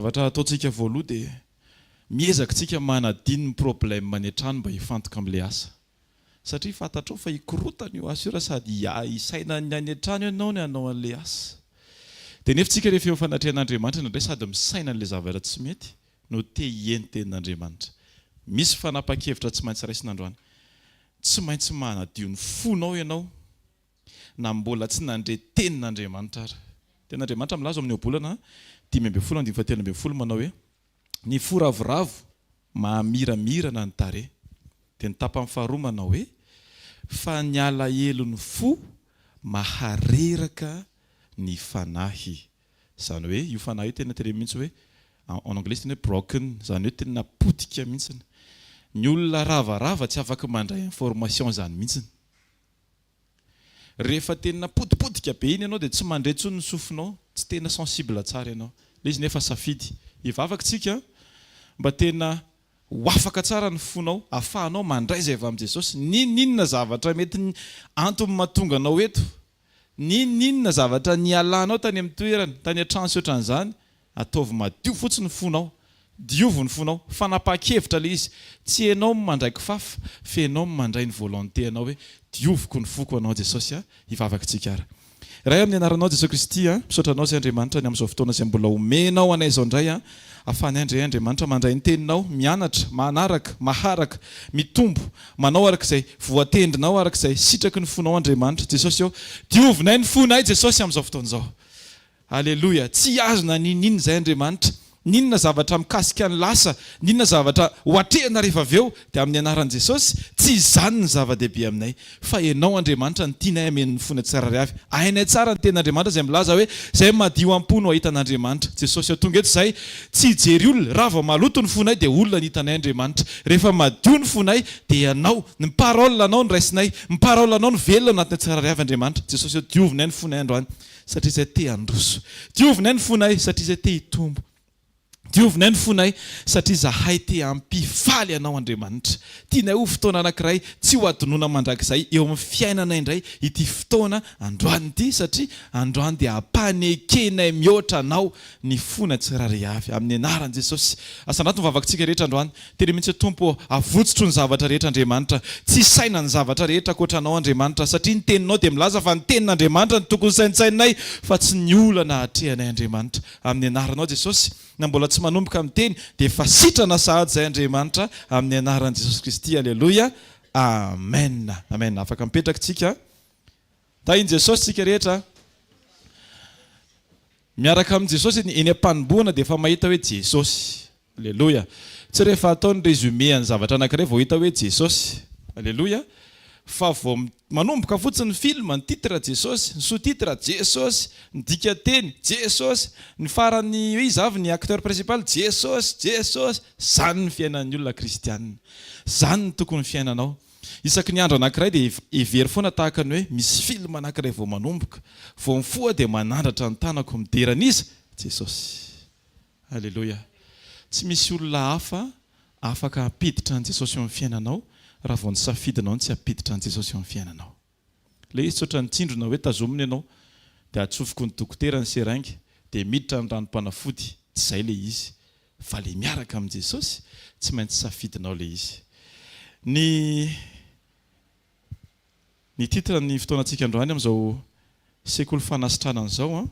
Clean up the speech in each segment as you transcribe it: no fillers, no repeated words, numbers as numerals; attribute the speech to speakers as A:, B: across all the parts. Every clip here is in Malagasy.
A: Zavatra ataontsika voaloha dia miezaka tsika manadino problème manetrano mba hifantoka amin'ilay asa. Satria fantatrao fa hikorotana io asa io raha sady isaina ny anetrano ianao ny hanao an'ilay asa. Dia nefa tsika rehefa eo fanatrehan'Andriamanitra indray sady misaina an'ilay zavatra tsy mety no te hieny tenin'Andriamanitra. Misy fanapa-kevitra tsy maintsy raisin'androany. Tsy maintsy manadio ny fonao ianao na mbola tsy nandre tenin'Andriamanitra ary. Tenin'Andriamanitra milaza amin'ny obolana 5:17 manao hoe ny fo ravoravo mahamiramira ny tarehy. Dia ny tapany faharoa manao hoe fa ny alahelo ny fo mahareraka ny fanahy. Izany hoe io fanahy io tena tere mihitsy hoe en anglais tena broken, izany hoe tena potika mihitsy. Ny olona ravarava tsy afaka mandray information izany mihitsy. Rehefa tena potipotika be iny ianao dia tsy mandray intsony ny sofinao, tsy tena sensible tsara ianao. Ilay izy nefa safidy hivavaka tsika mba tena ho afaka tsara ny fonao, ahafahanao mandray izay avy amin'i Jesosy. Ninona zavatra mety antony mahatonga anao eto, ninona zavatra nialanao tany amin'ny toerana, tany an-trano sy ohatran'izany, ataovy madio fotsiny ny fonao, diovy ny fonao, fanapa-kevitra ilay izy. Tsy ianao mandray kifafa, fa ianao mandray ny volonté anao hoe dioviko ny foko anao Jesosy, hivavaka tsika ara. Ray amin'ny anaranao Jesosy Kristy, misaotra anao izay Andriamanitra ny amin'izao fotoana izay mbola omenao anay izao indray, ahafahany Andriamanitra mandray ny teninao, mianatra, manaraka, maharaka, mitombo, manao araka izay voatendrinao, araka izay sitraky ny fonao Andriamanitra. Jesosy eo, diovinay ny fonay Jesosy amin'izao fotoana izao. Aleluia. Tsy azona ninona izay Andriamanitra. Ninona zavatra mikasika ny lasa, ninona zavatra hoatrehana rehefa avy eo, dia amin'ny anaran'i Jesosy tsy izany ny zava-dehibe aminay, fa ianao Andriamanitra ny tianay ameny ny fonay tsirairay avy. Hainay tsara ny tenin'Andriamanitra izay milaza hoe izay madio am-po no ahitan'Andriamanitra. Jesosy tonga eto izay tsy hijery olona, raha vao maloto ny fonay dia olona ny hitanay Andriamanitra. Rehefa madio ny fonay dia ianao, ny parole anao ny raisinay, ny parole anao ny velona anatinay tsirairay avy Andriamanitra. Jesosy diovinay ny fonay androany satria izay te handroso. Diovinay ny fonay satria izay te hitombo. Diovinay ny fonay satria zahay te hampifaly anao Andriamanitra. Tianay ho fotoana anankiray tsy ho adonona mandrakizay eo amin'ny fiainana indray ity fotoana androany ity, satria androany dia hampanekenay mihoatra anao ny fonay tsirairay avy amin'ny anaran'i Jesosy. Asanato mivavakantsika rehetra androany, teny mihitsy Tompo avotsotro ny zavatra rehetra Andriamanitra, tsy saina ny zavatra rehetra ankoatranao Andriamanitra, satria ny teninao dia milaza fa ny tenin'Andriamanitra ny tokony saintsainay fa tsy ny olana hatrehanay Andriamanitra. Amin'ny anaranao Jesosy, na mbola tsy manomboka amin'ny teny dia efa sitrana sahady izay Andriamanitra amin'ny anaran'i Jesosy Kristy. Aleluia. Amen. Amen. Afaka mipetraka tsika. Tahin' Jesosy tsika rehetra. Miaraka amin'i Jesosy eny am-panomboana dia efa mahita hoe Jesosy. Aleluia. Tsy rehefa ataony résumé ny zavatra anankiray vao hita hoe Jesosy. Aleluia. Fa vao manomboka fotsiny ny film, ny titre Jesosy, ny sous-titre Jesosy, ny dikateny Jesosy, ny farany izy avy ny acteur principal Jesosy, Jesosy, zany ny fiainan'ny olona kristianina. Zany ny tokony fiainanao. Isaky ny andro anankiray dia hevery foana tahaka ny hoe misy film anankiray vao manomboka, vao mifoha dia manandratra ny tanako miderana izy Jesosy. Aleluia. Tsy misy olona hafa afaka hampiditra an Jesosy eo amin'ny fiainanao raha vao ny safidinao tsy hampiditra an Jesosy eo amin'ny fiainanao. Ilay izy tsotra ny tsindrona hoe tazomina ianao dia atsofoko ny dokotera ny seraingy dia miditra ny ranom-panafody. Tsy izay ilay izy, fa ilay miaraka amin'i Jesosy tsy maintsy safidinao ilay izy. Ny titre ny fotoanantsika androany amin'izao sekoly fanasitrana an'izao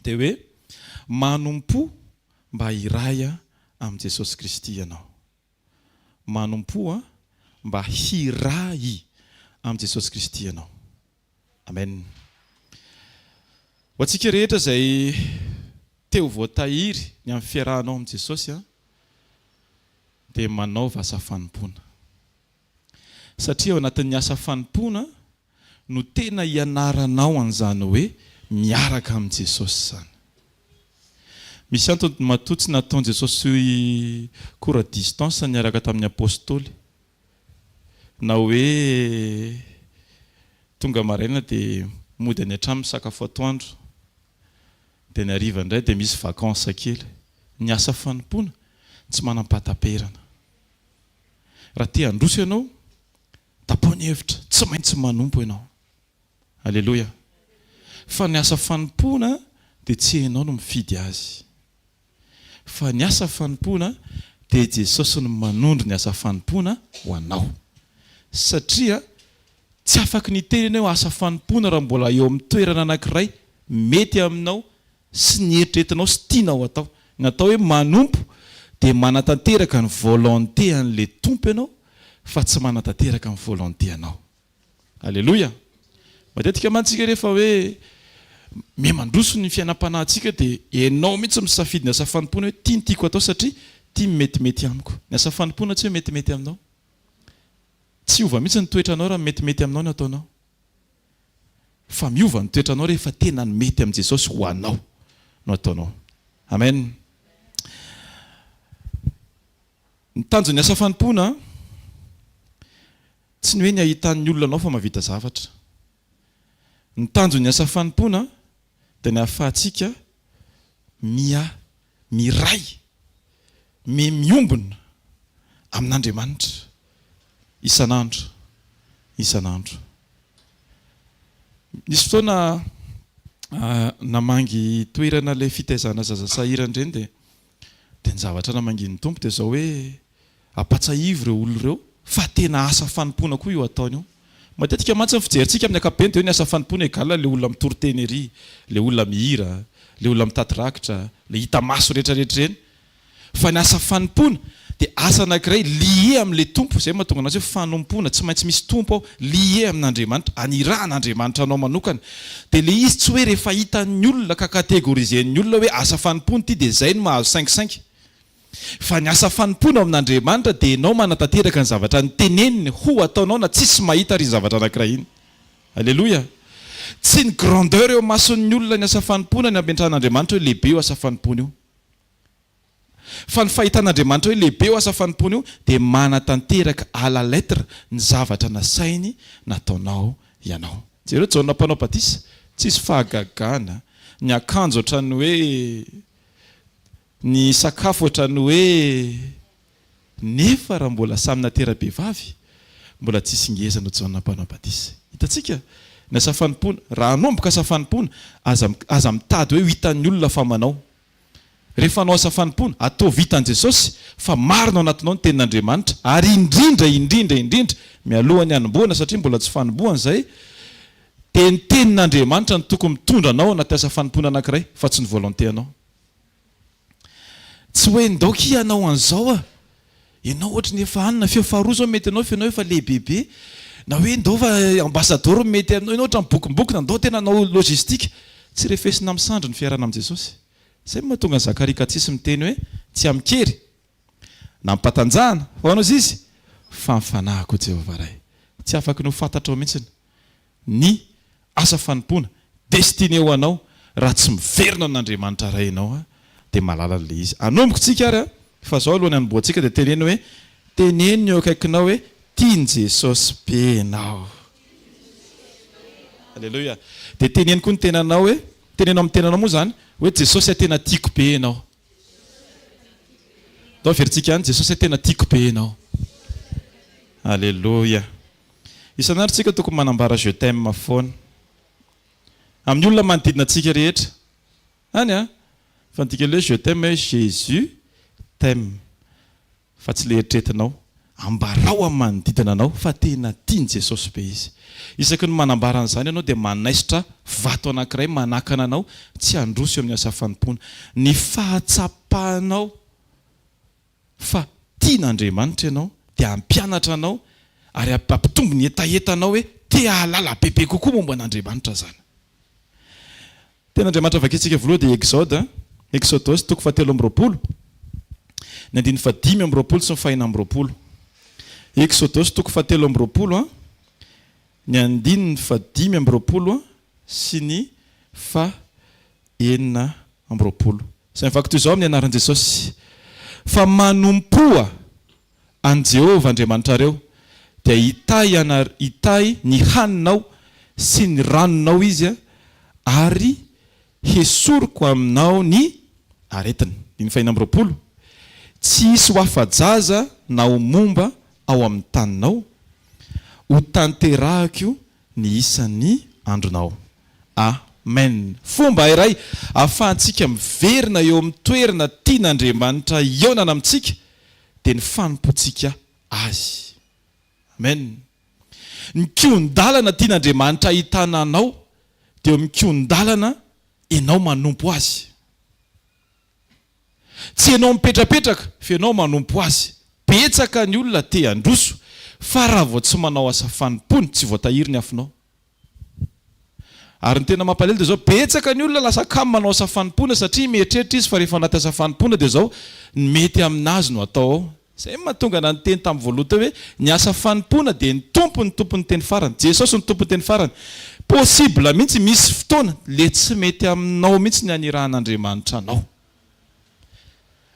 A: dia hoe manompo mba hiray amin'i Jesosy Kristy ianao. Manompo mba hiray amin'i Jesosy Kristy ianao. Amen. Ho antsika rehetra izay teo voatahiry ny amin'ny fiarahanao amin'i Jesosy dia manaova asa fanompoana. Satria ao anatin'ny asa fanompoana no tena hianaranao an'izany hoe miaraka amin'i Jesosy izany. Misy antony matotsy nataon'i Jesosy cours distance niaraka tamin'ny apôstôly. Na hoe tonga maraina dia mody any an-trano misakafo atoandro, dia ny hariva indray dia misy vacances kely. Ny asa fanompoana tsy manam-pahataperana. Raha te handroso ianao, tapony hevitra, tsy maintsy manompo ianao. Aleluia. Fa ny asa fanompoana dia tsy ianao no mifidy azy. fa ny asa fanompoana dia Jesosy no manondro ny asa fanompoana ho anao. Satria tsy afaka ny teny ianao asa fanompoana raha mbola eo amin'ny toerana anankiray mety aminao sy ny eritreretinao sy tianao atao. Ny atao hoe manompo dia manatanteraka ny volonté an'ilay tompo ianao fa tsy manatanteraka ny volonté anao. Alléluia. Matetika mantsika rehefa hoe memandroso ny fiainam-panahintsika dia ianao mihitsy misafidy ny asa fanompoana hoe tia ny tiako atao satria tia metimety amiko. Ny asa fanompoana tsy hoe metimety aminao. Tsy ova mihitsy ny toetranao raha metimety aminao ny ataonao. Fa miova ny toetranao rehefa tena ny mety amin'i Jesosy ho anao no ataonao. Amen. Ny tanjon'ny asa fanompoana tsy ny hoe ny ahitan'ny olona anao fa mahavita zavatra. Ny tanjon'ny asa fanompoana dia ny ahafahantsika miray miombona amin'Andriamanitra isan'andro. Nisy fotoana namangy toerana ilay fitaizana zaza sahirana ireny dia ny zavatra namangin'ny tompo dia izao hoe ampatsahivy ireo olona ireo fa tena asa fanompoana koa io ataony io. Matetika mantsy ny fijerintsika amin'ny ankapobeny dia hoe ny asa fanompoana egala ilay olona mitory-teny ery, ilay olona mihira, ilay olona mitaty-rakitra, ilay hita maso rehetrarehetra ireny. Fa ny asa fanompoana dia asa anankiray lié amin'ilay tompo, izay mahatonga anazy hoe fanompoana, tsy maintsy misy tompo ao, lié amin'Andriamanitra, aniran'Andriamanitra anao manokana. Dia ilay izy tsy hoe rehefa hitan'ny olona ka kategorizen'ny olona hoe asa fanompoana ity dia izay no mahazo 5-5. Fa ny asa fanompoana amin'Andriamanitra dia ianao manatanteraka ny zavatra nyteneniny ho ataonao na tsisy mahita ary zavatra anankiray iny. Alléluia. Tsy ny grandeur eo mason'ny olona ny asa fanompoana ny ampiantran'Andriamanitra hoe lehibe io asa fanompoana io. Fa ny fahitan'Andriamanitra hoe lehibe io asa fanompoana io dia manatanteraka à la lettre ny zavatra nasainy nataonao ianao. Jereo Jaona mpanao batisa tsisy fahagagana, ny akanjo ohatrany hoe ny sakafo ohatrany hoe nefa raha mbola samy natera-behivavy mbola tsisy ngeza no Jaona mpanao batisa. Hitantsika ny asa fanompoana raha hanomboka asa fanompoana aza mitady hoe hitan'ny olona fa manao. Rehefa anao asa fanompoana atao vitan'i Jesosy fa marina ao anatinao ny tenin'Andriamanitra ary indrindra mialohan'ny hanomboana satria mbola tsy fanomboana izay dia ny tenin'Andriamanitra ny tokony mitondra anao anaty asa fanompoana anankiray fa tsy ny volonté anao. Tsy hoe ndaoky ianao an'izao ianao ohatra ny efa anina feo faharoa zao mety anao fianao efa lehibebe na hoe ndao fa ambassadeur mety aminao ianao ohatra mibokimbokina ndao tena anao logistika tsy refesina misandro ny fiarana amin'i Jesosy. Izay mahatonga ny Zakaria 4:6 miteny hoe tsy amikery na mimpatanjahana fa anao izy fa mifanahako Jehovah ray. Tsy afaka no fantatra mihitsy ny asa fanompoana destiné ho anao raha tsy miverina n'Andriamanitra ray ianao dia malala an'ilay izy. Anomboko tsika ary fa zao alohan'ny hanomboantsika dia teneny hoe teneny eo akaikinao hoe tiany Jesosy be ianao. Alléluia. Dia teneny koa ny tenanao hoe tenenao amin'ny tenanao moa izany hoe Jesosy tena tiako be ianao. Dao veritsika any Jesosy tena tiako be ianao. Alléluia. Isan'andro tsika tokony manambara je t'aime foana amin'ny olona manodidina antsika rehetra. Any fa antika ilay je t'aime Jésus t'aime. Fa tsy le eritreretinao ambarao amin'ny manodidina anao fa tena tiany Jesosy be izy. Isaky ny manambara an'izany ianao dia manaisitra vato anankiray manakana anao tsy handroso eo amin'ny asa fanompoana. Ny fahatsapahanao fa tian'Andriamanitra ianao dia hampianatra anao ary ampitombo ny etaetanao hoe te hahalala bebe kokoa momba an'Andriamanitra zany. Tenin'Andriamanitra vakintsika voaloha dia Exodus 7:20 ny 5:20 sy 4:20. Exodus 7:20 ny 5:20 sy ny 9:20. Izay mivaky toy izao amin'ny anaran'i Jesosy. Fa manompoa an Jehovah Andriamanitrareo dia hitay ny haninao sy ny ranonao izy ary hesoroko aminao ny aretiny. 5:20 tsy hisy ho afa-jaza na ho momba ao amin'ny taninao ho tanterahako ny isan'ny andronao. amen. Fomba iray ahafahantsika miverina eo amin'ny toerana tian'Andriamanitra ionana amintsika dia ny fanompoantsika azy. Amen. Ny kion-dalana tian'Andriamanitra ahitana anao dia eo amin'ny kion-dalana ianao manompo azy. Tsy ianao mipetrapetraka fa ianao manompo azy. Betsaka ny olona te handroso fa raha vao tsy manao asa fanompony tsy voatahiry ny afinao. Ary ny tena mampalahelo dia zao, betsaka ny olona lasa kamo manao asa fanompona satria mieritreritra izy fa rehefa anaty asa fanompona dia zao ny mety aminazy no atao ao. Izay mahatonga na niteny tamin'ny voaloha teo hoe ny asa fanompona dia ny tompony teny farany. Jesosy ny tompony teny farany. Possible mihitsy misy fotoana le tsy mety aminao mihitsy ny anirahan'Andriamanitra anao.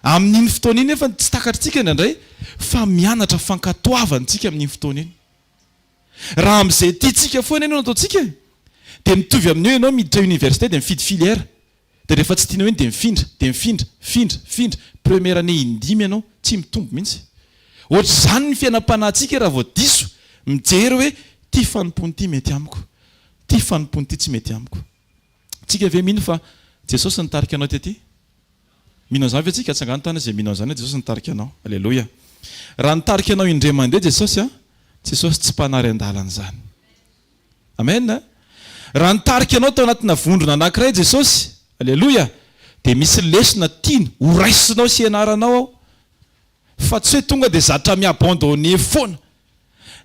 A: Amin'iny fotoana iny efa tsy takatritsika indraindray fa mianatra fankatoavantsika amin'iny fotoana iny. Raha amin'izay tiantsika foana ianao ataontsika dia mitovy amin'ny hoe ianao miditra université dia mifidy filière. Dia rehefa tsy tianao iny dia mifindra. Première année indimy ianao tsy mitombo mihitsy. Ohatr'izany ny fiainam-panahintsika raha vao diso mijery hoe ty fanompony ty mety amiko. Ty fanompony ty tsy mety amiko. Tsika ve mino fa Jesosy nitarika anao tety? Mino an'izany ve tsika atsangano tany izay mino an'izany hoe Jesosy nitarika anao. Alleluia. Raha nitarika anao indray mandeha Jesosy Jesosy tsy mpanary an-dalana izany. Amen. Raha nitarika anao tao anatina vondrona anankiray Jesosy, alleluia, dia misy lesona tiany horaisinao sy ianaranao ao. Fa tsy hoe tonga dia zatra miabandone foana.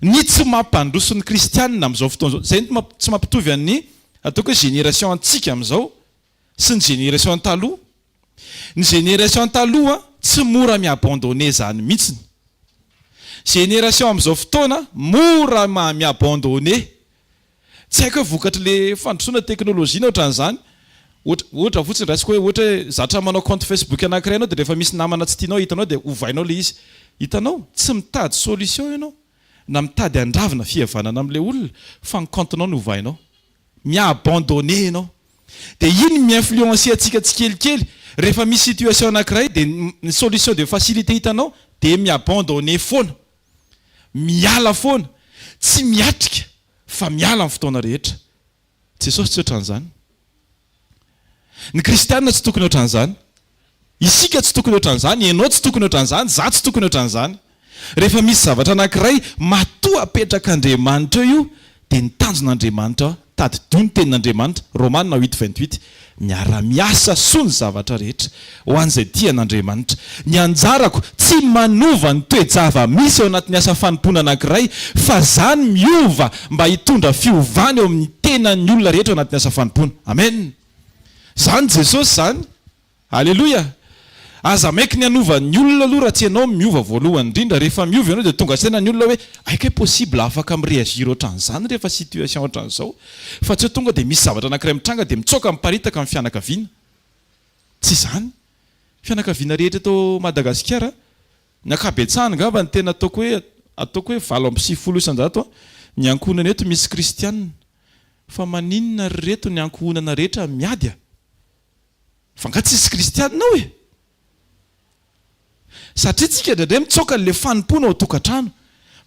A: Ny tsy mampandroso ny kristianina amin'izao fotoana izao. Izay tsy mampitovy amin'ny ataoko hoe génération antsika amin'izao sy ny génération taloha. Ny génération taloha tsy mora miabandone izany mihitsiny. Génération amin'izao fotoana mora miabandone. Tsy haiko hoe vokatry le fandrosoana teknôlôjia ohatran'izany. Ohatra fotsiny raisiko hoe ohatra hoe zatra manao compte Facebook anankiray ianao dia rehefa misy namana tsy tianao hitanao dia ovainao le izy. Hitanao tsy mitady solution ianao na mitady andravina fihavanana amin'ilay olona fa ny comptenao no ovainao. Miabandone ianao. Dia iny mi-influencer antsika tsikelikely. Rehefa misy situation anankiray dia ny solution de facilité hitanao dia miabandone foana. Miala foana. Tsy miatrika fa miala amin'ny fotoana rehetra. Jesosy tsy ohatran'izany. Ny kristianina tsy tokony ohatran'izany. Isika tsy tokony ohatran'izany. Ianao tsy tokony ohatran'izany. Za tsy tokony ohatran'izany. Rehefa misy zavatra anankiray matoa apetraka Andriamanitra io dia ny tanjon'Andriamanitra tadidio ny tenin'Andriamanitra. Romanina 8:28. Miara-miasa soa ny zavatra rehetra ho an'izay tian'Andriamanitra. Ny anjarako tsy manova ny toe-java misy ao anatin'ny asa fanompona anankiray fa zany miova mba hitondra fiovana eo amin'ny tenan'ny olona rehetra ao anatin'ny asa fanompona. Amen. Zany Jesosy zany. Alleluia. Aza maiky ny anova ny olona aloha raha tsy ianao miova voalohany indrindra. Rehefa miova ianao dia tonga saina ny olona hoe aika hoe possible afaka mireagir ohatran'izany rehefa situation ohatran'izao. Fa tsy hoe tonga dia misy zavatra anankiray mitranga dia mitsoaka miparitaka amin'ny fianakaviana. Tsy izany. Fianakaviana rehetra eto Madagasikara, ny ankabetsahany angamba ny tena ataoko hoe 7 isan-jato ny ankohonana eto misy kristianina. Fa maninona reto ny ankohonana rehetra miady? Fa nga tsisy kristianina hoe. Satria tsika indray mitsoka le fanompona ao tokantrano.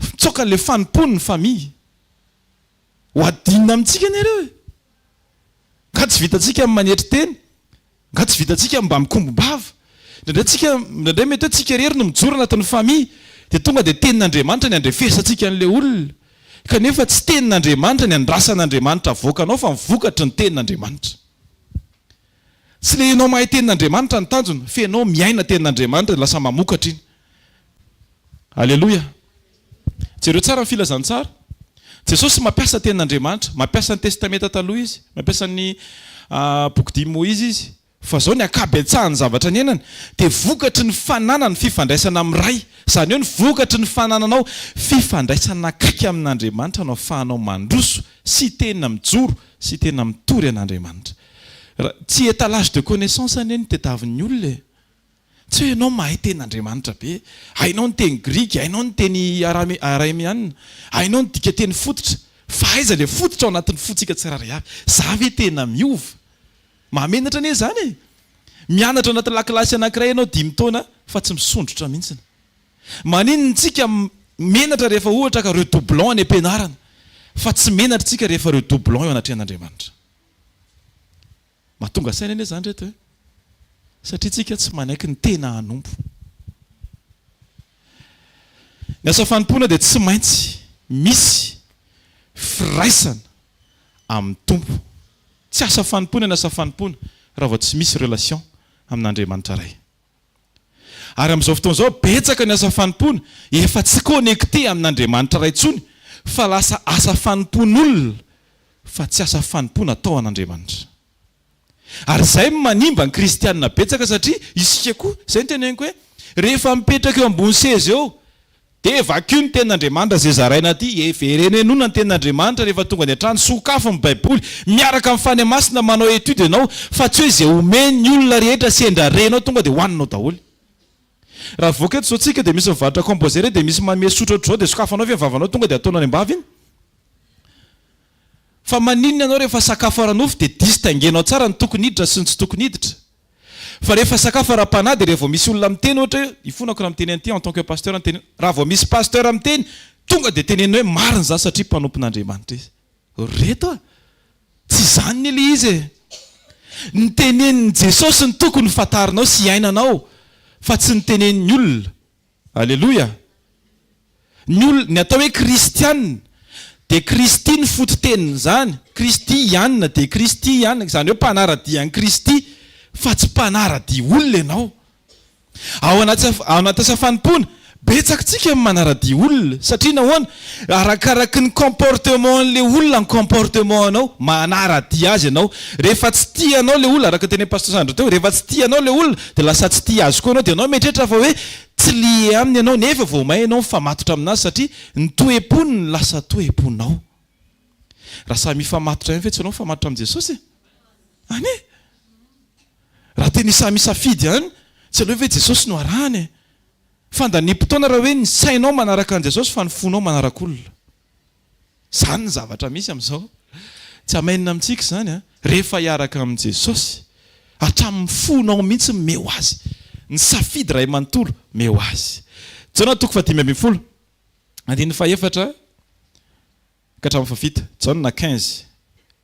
A: Mitsoka le fanompona ny famille. Ho adinina amintsika ny ireo. Nga tsy vitantsika manetry teny. Nga tsy vitantsika mba mikombom-bava. Indray mety hoe tsika rery no mijoro anatin'ny famille dia tonga dia tenin'Andriamanitra ny andrefesantsika an'ilay olona. Kanefa tsy tenin'Andriamanitra ny andrasan'Andriamanitra avoakanao fa mivokatry ny tenin'Andriamanitra. Tsy le ianao mahay tenin'Andriamanitra ny tanjona fa ianao miaina tenin'Andriamanitra lasa mamokatra iny. Alleluia. Jereo tsara ny filazantsara. Jesosy mampiasa tenin'Andriamanitra, mampiasa ny testamenta taloha izy, mampiasa ny boky dimy Moïse izy. Fa zao ny ankabetsahany zavatra ny iainana dia vokatry ny fananana ny fifandraisana amin'ny ray. Izany hoe ny vokatry ny fanananao fifandraisana akaiky amin'Andriamanitra no ahafahanao mandroso sy tena mijoro sy tena mitory an'Andriamanitra. Tsy étalage de connaissance anie ny tetavin'ny olona. Tsy hoe ianao mahay tenin'Andriamanitra be, hainao ny teny grika, hainao ny teny arameanina, hainao ny dika teny fototra. Fa aiza le fototra ao anatin'ny fotsika tsirairay avy. Za ve tena miova? Mahamenatra anie zany. Mianatra anaty lakilasy anankiray ianao 5 taona fa tsy misondrotra mihitsy. Maninona tsika menatra rehefa ohatra ka redoublant any ampianarana fa tsy menatra tsika rehefa redoublant eo anatrehan'Andriamanitra. mahatonga saina anie zany reto satria tsika tsy manaiky ny tena hanompo. Ny asa fanompona dia tsy maintsy misy firaisana amin'ny tompo. Tsy asa fanompona ny asa fanompona raha vao tsy misy relation amin'Andriamanitra ray. Ary amin'izao fotoana izao betsaka ny asa fanompona efa tsy connecté amin'Andriamanitra ray intsony fa lasa asa fanompon'olona fa tsy asa fanompona atao an'Andriamanitra. Ary izay manimba ny kristianina betsaka satria isika koa izay ny teneniko hoe rehefa mipetraka eo ambony seza eo dia vaky ny tenin'Andriamanitra izay zaraina aty everenenona ny tenin'Andriamanitra rehefa tonga ny an-trano sokafo ny Baiboly miaraka amin'ny fany masina manao etude ianao fa tsy hoe izay omeny ny olona rehetra sendra renao tonga dia hohaninao daholo. Raha voaka eto zao tsika dia misy mivarotra composé dia misy manome sotra ohatr'izao dia sokafanao ve vavanao tonga dia ataonao any ambavy iny. Fa maninona ianao rehefa sakafo ara-nofo dia distinguenao tsara ny tokony hiditra sy ny tsy tokony hiditra. Fa rehefa sakafo ara-panahy dia rehefa vao misy olona miteny ohatra hoe ifonako raha miteny an'ity en tant que pasteur miteny raha vao misy pasteur miteny tonga dia teneny hoe marina za satria mpanompon'Andriamanitra izy. Reto tsy izany ilay izy ny tenenin'i Jesosy ny tokony fantarinao sy iainanao fa tsy ny tenenin'ny olona. Alleloia. Ny atao hoe kristianina dia Kristy ny fototeniny zany. Kristianina dia Kristianina izany hoe mpanara-dia ny Kristy fa tsy mpanara-dia olona ianao. Ao anaty asa fanompona betsakantsika manara-dia olona satria nahoana arakaraky ny comportementlay olona ny comportementanao manara-dia azy ianao. Rehefa tsy tianao lay olona araka teny pasteur Sandro teo rehefa tsy tianao lay olona dia lasa tsy tia azy koa ianao dia ianao mieritreritra fa hoe tsy lie aminy ianao nefa vao may ianao mifamatotra aminazy satria ny toe-poniny lasa toe-ponao. Raha samy mifamatotra ihany ve tsy ianao mifamatotra amin'i Jesosy any e? Raha teny samy safidy ihany tsy aloha hoe Jesosy no arahany fandanimpotoana raha hoe ny sainao manaraka an'i Jesosy fa ny fonao manarak'olona. Zany ny zavatra misy amin'izao. Tsy hamainina amintsika izany rehefa hiaraka amin'i Jesosy hatramin'ny fonao mihitsy meo azy. Ny safidy iray manontolo meo azy. Jaona 5:10 andininy fahaefatra ka hatramin'ny fafita. Jaona 15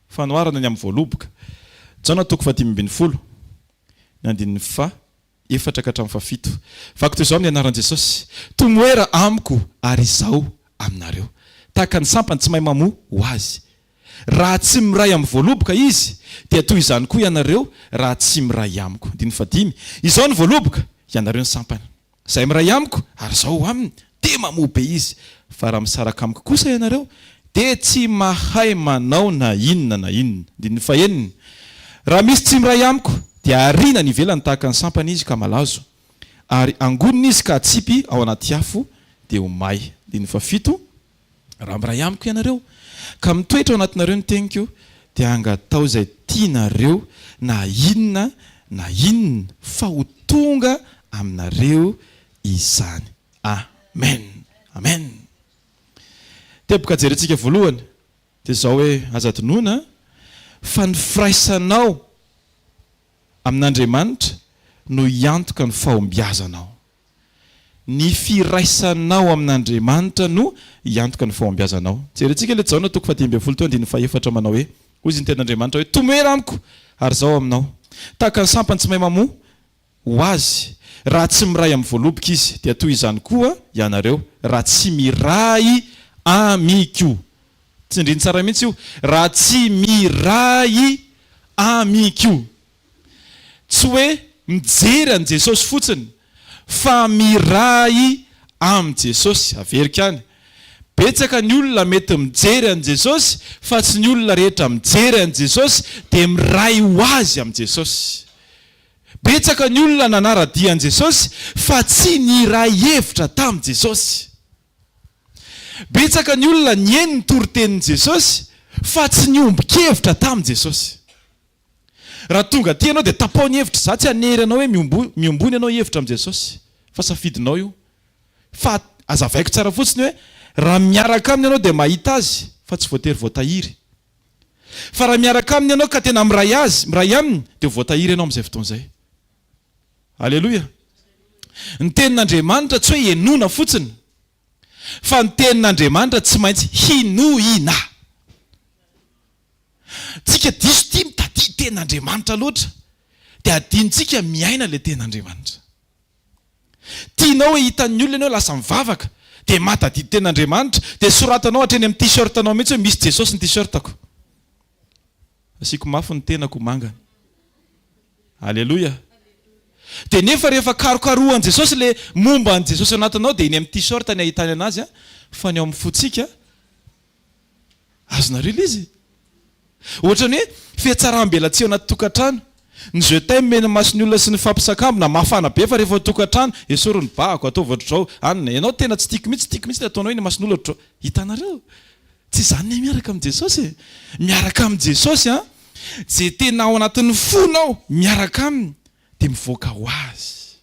A: fanoharana ny amin'ny voaloboka. Jaona 5:10 ny andininy fahaefatra ka hatramin'ny fafito. Vaky toy izao amin'ny anaran'i Jesosy tomoera amiko ary izaho aminareo. Tahaka ny sampany tsy mahay mamoha ho azy. Raha tsy miray amin'ny voaloboka izy dia toy izany koa ianareo raha tsy miray amiko. Andininy fahadimy. Izao ny voaloboka ianareo ny sampany. Izay miray amiko ary izaho aminy dia mamoha be izy. Fa raha misaraka amiko kosa ianareo dia tsy mahay manao na inona na inona. Andininy fahaenina. Raha misy tsy miray amiko dia ariana ny ivelany tahaka ny sampany izy ka malazo ary angonina izy ka atsipy ao anaty afo dia ho may. Andininy fahafito. Raha miray amiko ianareo ka mitoetra ao anatinareo ny teniko dia angatao izay tianareo na inona fa ho tonga aminareo izany. Amen. Amen. Teboka jerentsika voalohany dia izao hoe aza-tonoana fa ny firaisanao amin'Andriamanitra no hiantoka ny fahombiazanao. Ny firaisanao amin'Andriamanitra no hiantoka ny fahombiazanao. Jerentsika ilay Jaona 5:10 teo andininy fahaefatra manao hoe hoy izy ny tenin'Andriamanitra hoe tomoera amiko ary izaho aminao. Tahaka ny sampany tsy mahay mamoha ho azy. Raha tsy miray amin'ny voaloboka izy dia toy izany koa ianareo raha tsy miray amiko. Tsindriny tsara mihitsy io. Raha tsy miray amiko. Tsy hoe mijery an'i Jesosy fotsiny fa miray amin'i Jesosy. Averika any. Betsaka ny olona mety mijery an'i Jesosy fa tsy ny olona rehetra mijery an'i Jesosy dia miray ho azy amin'i Jesosy. Betsaka ny olona nanara-dia an'i Jesosy fa tsy niray hevitra tamin'i Jesosy. Betsaka ny olona nieny ny torotenin'i Jesosy fa tsy niombon-kevitra tamin'i Jesosy. Raha tonga aty ianao dia tapao ny hevitra za tsy hanery anao hoe miombony ianao hevitra amin'i Jesosy fa safidinao io. Fa azavaiko tsara fotsiny hoe raha miaraka aminy ianao dia mahita azy fa tsy voatery voatahiry. Fa raha miaraka aminy ianao ka tena miray aminy dia voatahiry ianao amin'izay fotoana izay. Alleloia. Ny tenin'Andriamanitra tsy hoe henona fotsiny fa ny tenin'Andriamanitra tsy maintsy hinohina. Tsika diso ty mitady ten'Andriamanitra loatra dia adintsika miaina ilay ten'Andriamanitra. Tianao hoe hitan'ny olona ianao lasa mivavaka dia matadidy ten'Andriamanitra dia soratanao hatreny amin'ny t-shirtanao mihitsy hoe misy Jesosy ny t-shirtako. Asiako mafy ny tenako mangana. Alleloia. Dia nefa rehefa karokarohan Jesosy le momba an Jesosy anatinao dia iny amin'ny t-shirt ny ahitany anazy fa ny ao amin'ny fotsika azonareo ilay izy. Ohatrany hoe fihetsaram-belatsihy anaty tokantrano. Ny jetem mena masony olona sy ny fampisakambina mafana be fa rehefa tokantrano esorony bako ataovy ohatr'izao anina ianao tena tsy tiako mihitsy ataonao iny masony olona ohatr'izao. Hitanareo tsy izany ny miaraka amin'ny Jesosy. Miaraka amin'ny Jesosy zay tena ao anatin'ny fonao miaraka aminy dia mivoaka ho azy.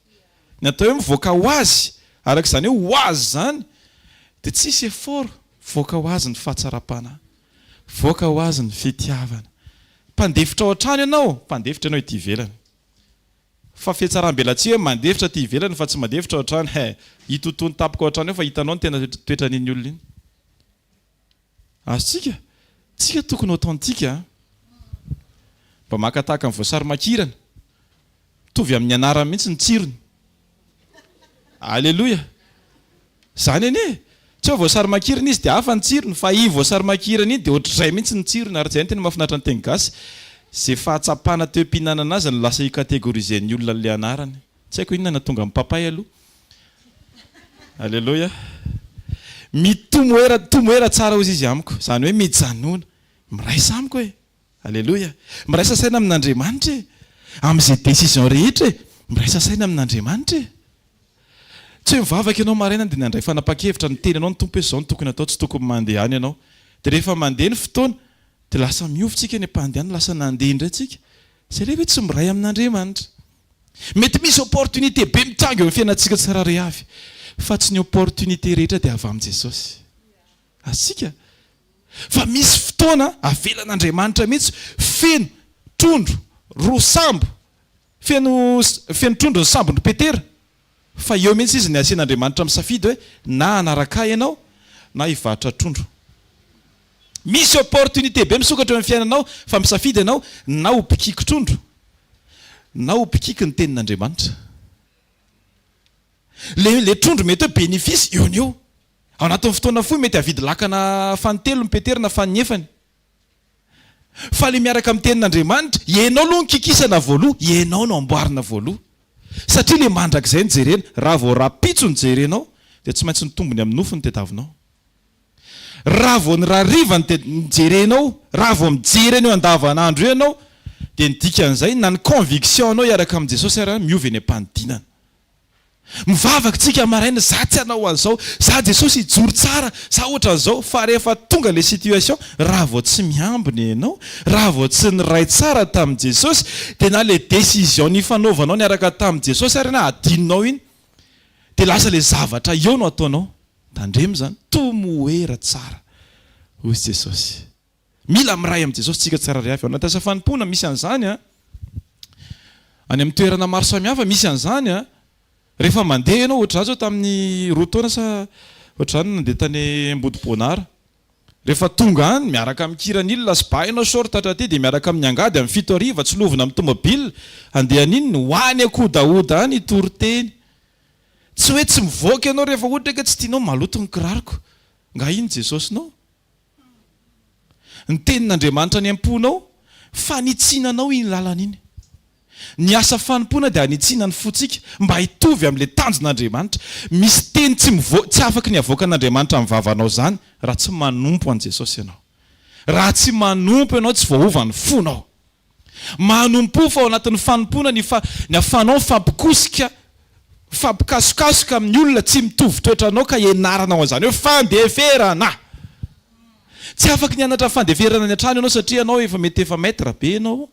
A: Ny atao hoe mivoaka ho azy arak'izany hoe ho azy zany dia tsisy effort. Mivoaka ho azy ny fahatsarapana, mivoaka ho azy ny fitiavana. Mpandefitra ao an-trano ianao, mpandefitra ianao ity ivelany. Fa fihetsaram-belatsihy hoe mandefitra ity ivelany fa tsy mandefitra ao an-trano. Itontony tapaka ao an-trano fa hitanao ny tena toetra n'iny olona iny. Tsika tokony authentique. Mba makatahaka amin'ny voasary makirana. Mitovy amin'ny anarany mihitsy ny tsirony. Alleluia. Zany anie. Tsy hoe voasary makirana izy dia hafa ny tsirony fa i voasary makirana iny dia ohatr'izay mihitsy ny tsirony ary izay ny tena mahafinaritra ny teny gasy. Izay fahatsapana teo am-pihinanana azy no lasa hikategorizen'ny olona le anarany. Tsy haiko inona natonga amin'ny papay aloha. Alleluia. Mitomoera tsara hozy izy amiko. Zany hoe mijanona. Miraisa amiko hoe. Alleluia. Miraisa saina amin'Andriamanitra e. Amin'izay décision rehetra e. Miraisa saina amin'Andriamanitra e. Tsy hoe mivavaka ianao maraina dia nandray fanapa-kevitra ny teny ianao ny tompo hoe izao ny tokony atao tsy tokony mandeha any ianao. Dia rehefa mandeha ny fotoana dia lasa miovintsika ny mpandeha lasa nandeha indray tsika. Izay rehefa tsy miray amin'Andriamanitra. Mety misy opportunité be mitrango eo amin'ny fiainantsika tsirairay avy. Fa tsy ny opportunité rehetra dia avy amin'i Jesosy. Asika. Fa misy fotoana avelan'Andriamanitra mihitsy feno trondro roa sambo. Feno trondro ny sambony Petera. Fa eo mihitsy izy ny asian'Andriamanitra misafidy hoe na anaraka ianao na hivatra trondro. Misy opportunité be misokatra eo amin'ny fiainanao fa misafidy ianao na ho pikiky trondro na ho pikiky ny tenin'Andriamanitra. Le trondro mety hoe bénéfice eo ny eo. Ao anatin'ny fotoana fohy mety havidy lakana fantelo ny Petera na faniefany. Fa le miaraka amin'ny tenin'Andriamanitra, ianao aloha ny kikisana voaloha, ianao no amboarina voaloha. Satria le mandrakizay ny jerena, raha vao rapitso ny jerenao, dia tsy maintsy ny tombony amin'ny nofony tadiavinao. Raha vao ny rariva ny jerenao, raha vao mijerena eo andavanandro eo ianao, dia ny dikan'izay na ny conviction anao hiaraka amin'ny Jesosy ary miovy any am-panidinana. Mivavaka tsika maraina, za tsy hanao an'izao, za Jesosy hijoro tsara, za ohatra an'izao, fa rehefa tonga le situation, raha vao tsy miambina ianao, raha vao tsy niray tsara tamin'i Jesosy, dia na le décision nifanaovanao niaraka tamin'i Jesosy ary na adinonao iny, dia lasa le zavatra eo no ataonao. Tandremo zany, tomoera tsara hozy Jesosy. Mila miray amin'i Jesosy tsika tsirairay avy. Ao anaty asa fanompoana misy an'izany any amin'ny toerana maro samihafa misy an'izany rehefa mandeha ianao ohatra zao tamin'ny roa taona sa ohatra zany nandeha tany Ambodiboanara. Rehefa tonga any miaraka mikiran'ilona sy ba ianao short hatraty dia miaraka amin'ny angady amin'ny 7 ariva tsy lovina amin'ny tomobile andehan'iny ho any akodaoda any toroteny. Tsy hoe tsy mivoaka ianao rehefa ohatra ka tsy tianao maloto ny kiraroko. Nga iny Jesosynao. Ny tenin'Andriamanitra ny amponao fanitsinanao iny lalana iny. Ny asa fanompoana dia hanitsina ny fotsika mba hitovy amin'ilay tanjon'Andriamanitra. Misy teny tsy afaka ny avoaka an'Andriamanitra amin'ny vavanao zany raha tsy manompo an' Jesosy ianao. Raha tsy manompo ianao tsy voaova ny fonao. Manompo fa ao anatin'ny fanompoana ny ahafahanao fampikosika, fampikasokasoka amin'ny olona tsy mitovy toetranao ka ianaranao an'izany hoe fandeferana. Tsy afaka ny anatra fandeferana ny an-trano ianao satria ianao efa mety efa maître be ianao.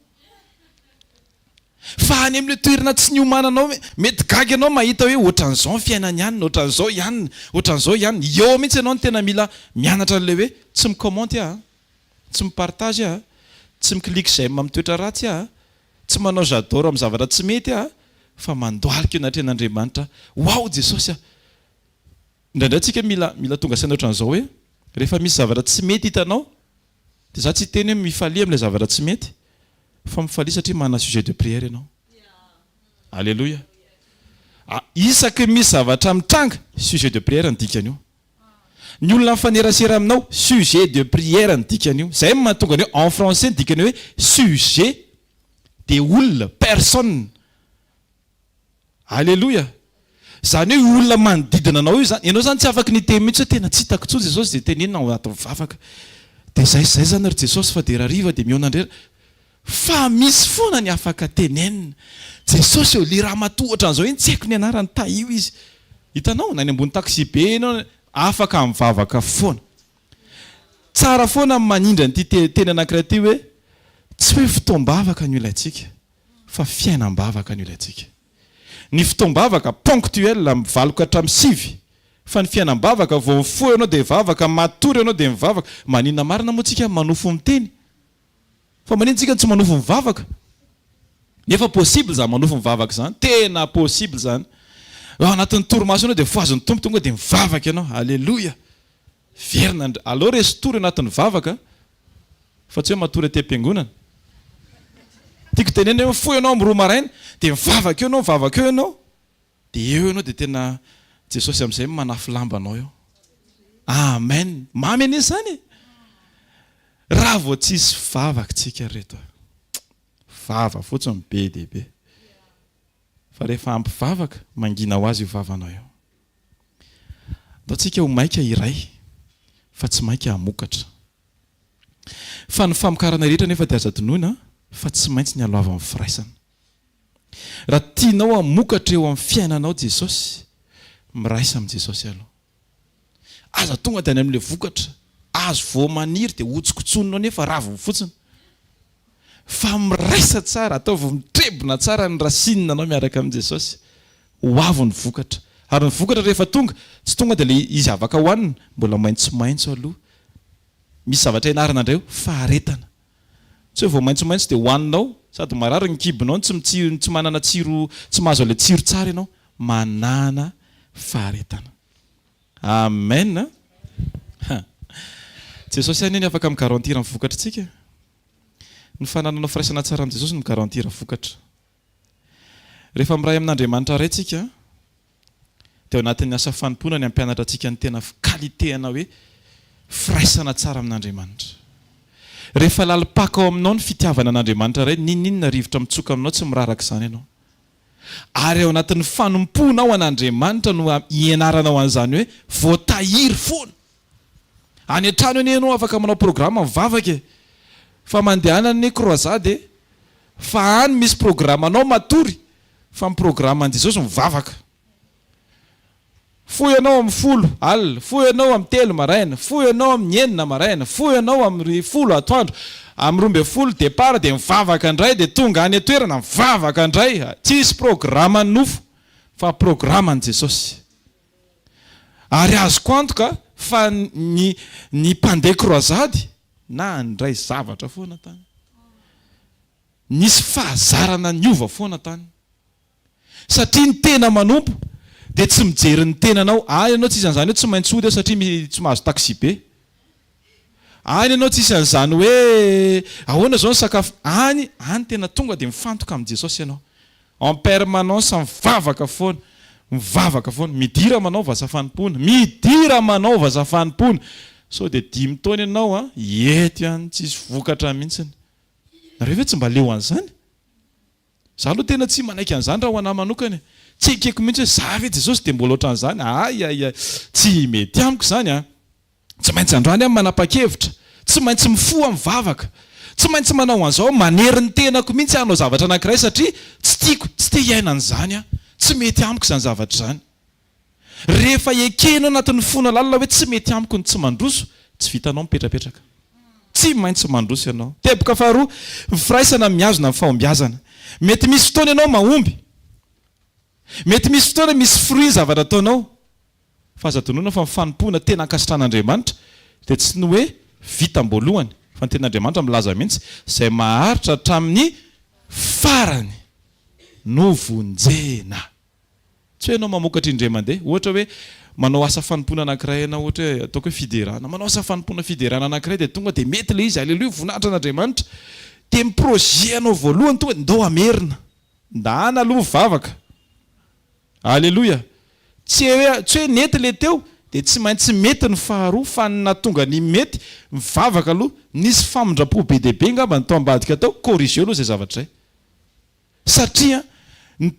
A: Fa any amin'ilay toerana tsy niomananao mety gaga ianao mahita hoe ohatran'izao ny fiainana ihany, ohatran'izao ihany, ohatran'izao ihany. Eo mihitsy ianao no tena mila mianatra an'ilay hoe tsy mikomanty tsy mipartage tsy miklik j'aime amin'ny toetra ratsy tsy manao j'adore amin'ny zavatra tsy mety fa mandoalika eo anatren'Andriamanitra. Wow Jesosy indraindray tsika mila tonga saina ohatran'izao hoe rehefa misy zavatra tsy mety hitanao dia za tsy teny hoe mifalia amin'ilay zavatra tsy mety fa mifalia satria manana sujet de prière ianao. Alléluia. Isaky misy zavatra mitranga sujet de prière ny dikan'io. Ny olona mifanerasera aminao sujet de prière ny dikan'io. Zay mahatonga an'io en français ny dikany hoe sujet de olona, personne. Alléluia. Zany hoe olona manodidina anao io zany. Ianao zany tsy afaka niteny mihitsy hoe tena tsy hitako tsony Jesosy dia tenenina ao anatin'ny vavaka. Dia zay zany ry Jesosy fa dia rariva dia mionandrera. Fa misy foana ny afaka tenenina. Jesosy eo le raha matohatra an'izao iny tsy haiko ny anarany taio izy. Hitanao na ny ambony taxi be ianao afaka mivavaka foana. Tsara foana manindra nyity teny anankiray ity hoe tsy hoe fotoam-bavaka ny ilaintsika fa fiainam-bavaka ny ilaintsika. Ny fotoam-bavaka ponctuel mivaloka hatramin'ny 7 fa ny fiainam-bavaka vao mifoha ianao dia mivavaka, matory ianao dia mivavaka. Maninona marina moa tsika manofo miteny fa maninona tsika tsy manofo mivavaka. Nefa possible zany manofo mivavaka zany, tena possible zany. Ao anatin'ny torimaso ianao dia foazon'ny tompo tonga dia mivavaka ianao. Alléluia. Verina alors resy tory anatin'ny vavaka fa tsy hoe matory aty am-piangonana. Tiako tenena hoe fohy ianao amin'ny roa maraina dia mivavaka eo ianao, mivavaka eo ianao. Dia eo ianao dia tena Jesosy amin'izay manafy lambanao eo. Amen. Mamy anie zany. Raha vao tsisy vavaka tsika reto. Vava fotsiny be dia be. Fa rehefa ampivavaka mangina ho azy io vavanao eo. Ndao tsika ho maika iray fa tsy maika hamokatra. Fa ny famokarana rehetra nefa dia aza tonoina fa tsy maintsy ny aloava amin'ny firaisana. Raha tianao hamokatra eo amin'ny fiainanao Jesosy, miraisa amin'ny Jesosy aloha. Aza tonga dia any amin'ilay vokatra, azo vao maniry dia hotsokotsonina nefa raviny fotsiny. Fa miraisa tsara, ataovy mitrebona tsara ny rasinina anao miaraka amin'ny Jesosy. Ho avy ny vokatra. Ary ny vokatra rehefa tonga, tsy tonga dia izy afaka hohanina, mbola maitsomaitso aloha. Misy zavatra ianarana indray faharetana. Tsy hoe vao maitsomaitso dia hohaninao, sady marary ny kibonao tsy manana tsiro, tsy mahazo ilay tsiro tsara ianao, manana faharetana. Amen. Jesosy ihany afaka mikarantir amin'ny vokatra tsika. Ny fananana firaisana tsara amin'ny Jesosy mikarantir vokatra. Rehefa miray amin'Andriamanitra ray tsika dia anatin'ny asa fanompoana ny ampianatra antsika ny tena qualité-na hoe firaisana tsara amin'Andriamanitra. Rehefa lalipaka ao aminao ny fitiavana an'Andriamanitra ray, ninninona rivotra mitsoka aminao tsy miraraka izany ianao. Ary ao anatin'ny fanompoana ao an'Andriamanitra no ianaranao an'izany hoe voatahiry foana. Any an-trano eny ianao afaka manao programma mivavaka fa mandehana ny croisade fa any misy programma anao matory fa ny programma Jesosy mivavaka. Fohy ianao amin'ny 10 alina, fohy ianao amin'ny 3 maraina, fohy ianao amin'ny 9 maraina, fohy ianao amin'ny 10 atoandro, amin'ny 12 départ dia mivavaka indray dia tonga any atoerana mivavaka indray. Tsisy programma nofo fa programma ny Jesosy. Ary azoko antoka fa ny mpandeha croisade na ndray zavatra foana tany. Nisy fahazarana niova foana tany. Satria ny tena manompo dia tsy mijery ny tenanao. Ianao tsy isan'izany hoe tsy maintsy ody satria tsy mahazo taxi be. Ianao tsy isan'izany hoe ahoana izao ny sakafo. Any tena tonga dia mifantoka amin'ny Jesosy ianao. En permanence mivavaka foana. Mivavaka foana. Midira manao vaza fanompoana. Midira manao vaza fanompoana. So dia 10 taona ianao eto ihany tsisy vokatra mihitsiny. Nareo ve tsy mba leo an'izany? Za aloha tena tsy manaiky an'izany raha ho anahy manokana. Tsy ekeko mihitsy hoe za ve Jesosy dia mbola ohatran'izany. Ay, tsy mety amiko izany. Tsy maintsy androany aho manapa-kevitra. Tsy maintsy mifoha mivavaka. Tsy maintsy manao an'izao manery ny tenako mihitsy hanao zavatra anankiray satria tsy tiako, tsy te hiaina an'izany. Tsy mety amiko izany zavatra izany. Rehefa ekenao anatin'ny fona lalina hoe tsy mety amiko ny tsy mandroso, tsy vitanao mipetrapetraka. Tsy maintsy mandroso ianao. Teboka faharoa, firaisana mihazona amin'ny fahombiazana. Mety misy fotoana ianao mahomby. Mety misy fotoana misy fruit zavatra ataonao. Fa aza tonoina fa mifanompoana tena ankasitran'Andriamanitra dia tsy ny hoe vita am-boalohany fa ny ten'Andriamanitra milaza mihitsy izay maharitra hatramin'ny farany no vonjena. Tsy hoe ianao mamokatra indray mandeha. Ohatra hoe manao asa fanompoana anankiray ianao, ohatra hoe ataoko hoe fiderana. Manao asa fanompoana fiderana anankiray dia tonga dia mety ilay izy, aleluia, voninahitra an'Andriamanitra. dia miprojet anao voalohany to ndao amerina ndana aloha vavaka alleloia tsy hoe nety le teo dia tsy maintsy mety ny faharoa fa natonga ny mety mivavaka aloha nisy famondrapo be deaibe ngamba ny tao ambadika tao corrige aloha zay zavatra zay satria ny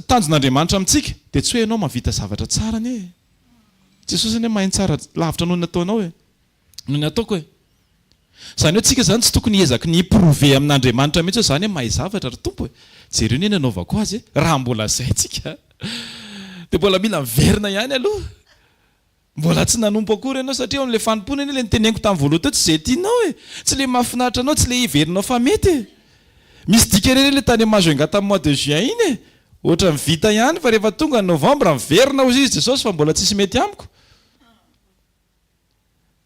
A: tanjon'Andriamanitra amintsika dia tsy hoe ianao mavita zavatra tsara ne Jesosy ane mahay tsara lavitra noho ny ataonao noho ny ataoko zany hoe tsika zany tsy tokony hiezaka ny prouver amin'Andriamanitra mihitsy hoe zany hoe mahay zavatra ry tompo jereo ny nanaovako azy raha mbola zay tsika dia mbola mila miverina ihany aloha mbola tsy nanompo akory ianao satria am'le fanompona eny le niteneniko tamin'ny voaloha teo tsy zay tianao tsy le mahafinaritra anao tsy le hiverinao fa mety misy dika reny le tany Majunga tamin'ny mois de juin iny ohatra mivita ihany fa rehefa tonga ny novembre miverina ozy izy Jesosy fa mbola tsisy mety amiko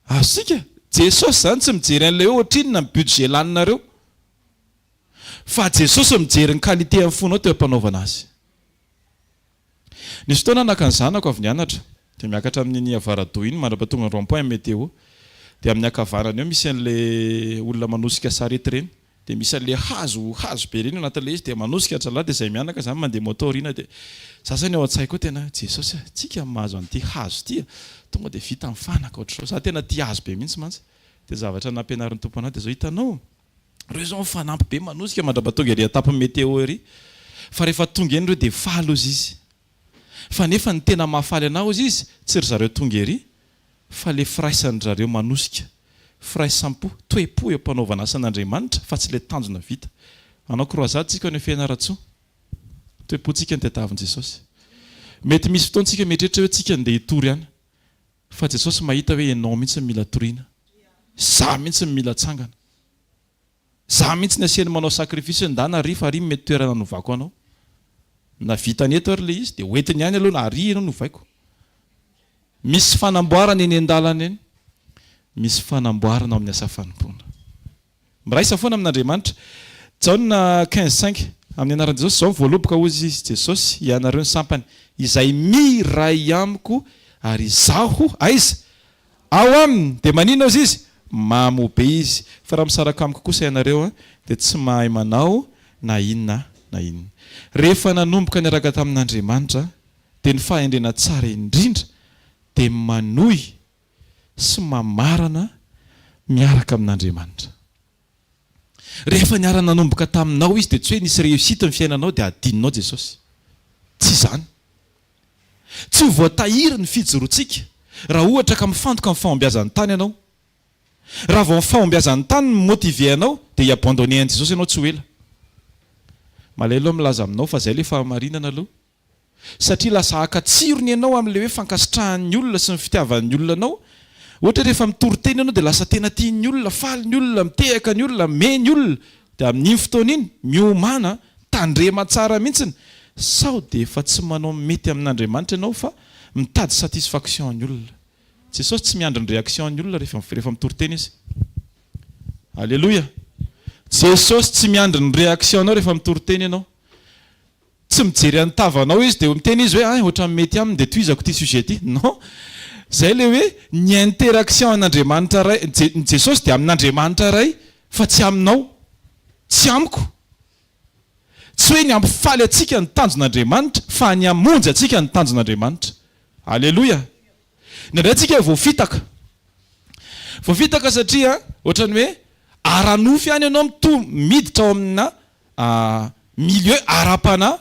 A: azosika Jesosy zany tsy mijery an'ilay hoe ohatrinona ny budget laninareo fa Jesosy mijery ny qualité amin'ny fonao teo ampanaovana azy nisy fotoana naka ny zanako avy nianatra dia miakatra amin'ny avaradoha iny mandrapatonga ny rond-point météo dia amin'ny akavanana eo misy an'ilay olona manosika sarety reny dia misy an'ilay hazo be reny anatin'ilay izy dia manosika hatralahy dia izay mianaka zany mandeha motorina dia za zany ao an-tsaiko tena Jesosy tsika mahazo an'ity hazo ity tonga dia vita mifanaka ohatr'izao za tena tia hazo be mihitsy mantsy dia zavatra nampianarin'ny tompo anahy dia zao hitanao reo zao mifanampy be manosika mandrapatonga ery atapin'ny météo ery fa rehefa tonga eny reo dia faly ozy izy fa nefa ny tena mahafaly anao izy izy tsy ry zareo tonga ery fa le firaisany zareo manosika firaisampo toe-po eo ampanaovana asan'Andriamanitra fa tsy le tanjona vita anao croisade tsika ny fianaratsoa toe-potsika ny tetavin Jesosy mety misy fotoantsika mieritreritra hoe tsika ndeha hitory ihany fa Jesosy mahita hoe ianao mihitsy ny mila toriana za mihitsy ny mila tsangana za mihitsy ny asiany manao sakrifisy ndana ary fa ary mety toerana novako anao na vitany eto ary le izy dia hoentiny ihany aloha na ary ianao novaiko misy fanamboarana eny an-dalana eny misy fanamboarana ao amin'ny asa fanompoana miraisa foana amin'Andriamanitra Jaona 15:5 amin'ny anaran'i Jesosy zao voaloboka ozy izy Jesosy ianareo ny sampany izay miray amiko ary zaho aiza ao aminy dia manina ozy izy mamobe izy fa raha misaraka amiko kosa ianareo dia tsy mahay manao na inona na inona rehefa nanomboka niaraka tamin'Andriamanitra dia ny fahendrena tsara indrindra dia manohy sy mamarana miaraka amin'Andriamanitra rehefa niara nanomboka taminao izy dia tsy hoe nisy réussite ny fiainanao dia adininao Jesosy tsy zany tsy ho voatahiry ny fijoroantsika raha ohatra ka mifantoka amin'ny fahombiazan'ny tany ianao raha vao fahombiazan'ny tany motive anao dia hiabandonner an'i Jesosy ianao tsy ho ela malelo milaza aminao fa zay le fahamarinana aloha satria lasa hakatsirony ianao amin'le hoe fankasitrahan'ny olona sy ny fitiavan'ny olona anao ohatra rehefa mitory-teny ianao dia lasa tena tian'ny olona faly ny olona mitehaka ny olona meny olona dia amin'iny fotoana iny miomana tandrema tsara mihitsiny sao dia efa tsy manao mety amin'Andriamanitra ianao fa mitady satisfaction ny olona Jesosy tsy miandry ny réaction ny olona rehefa mitory-teny izy alleloia Jesosy tsy miandry ny réaction anao rehefa mitory-teny ianao tsy mijery any tavanao izy dia miteny izy hoe ohatra mety aminy dia toizako ity sujet ity non zay le hoe ny interaction an'Andriamanitra ray Jesosy dia amin'Andriamanitra ray fa tsy aminao tsy amiko tsy hoe ny ampifaly atsika ny tanjon'Andriamanitra fa ny amonjy atsika ny tanjon'Andriamanitra alleloia indray atsika voafitaka satria ohatrany hoe aranofy ihany ianao miditra ao amina milieu ara-panahy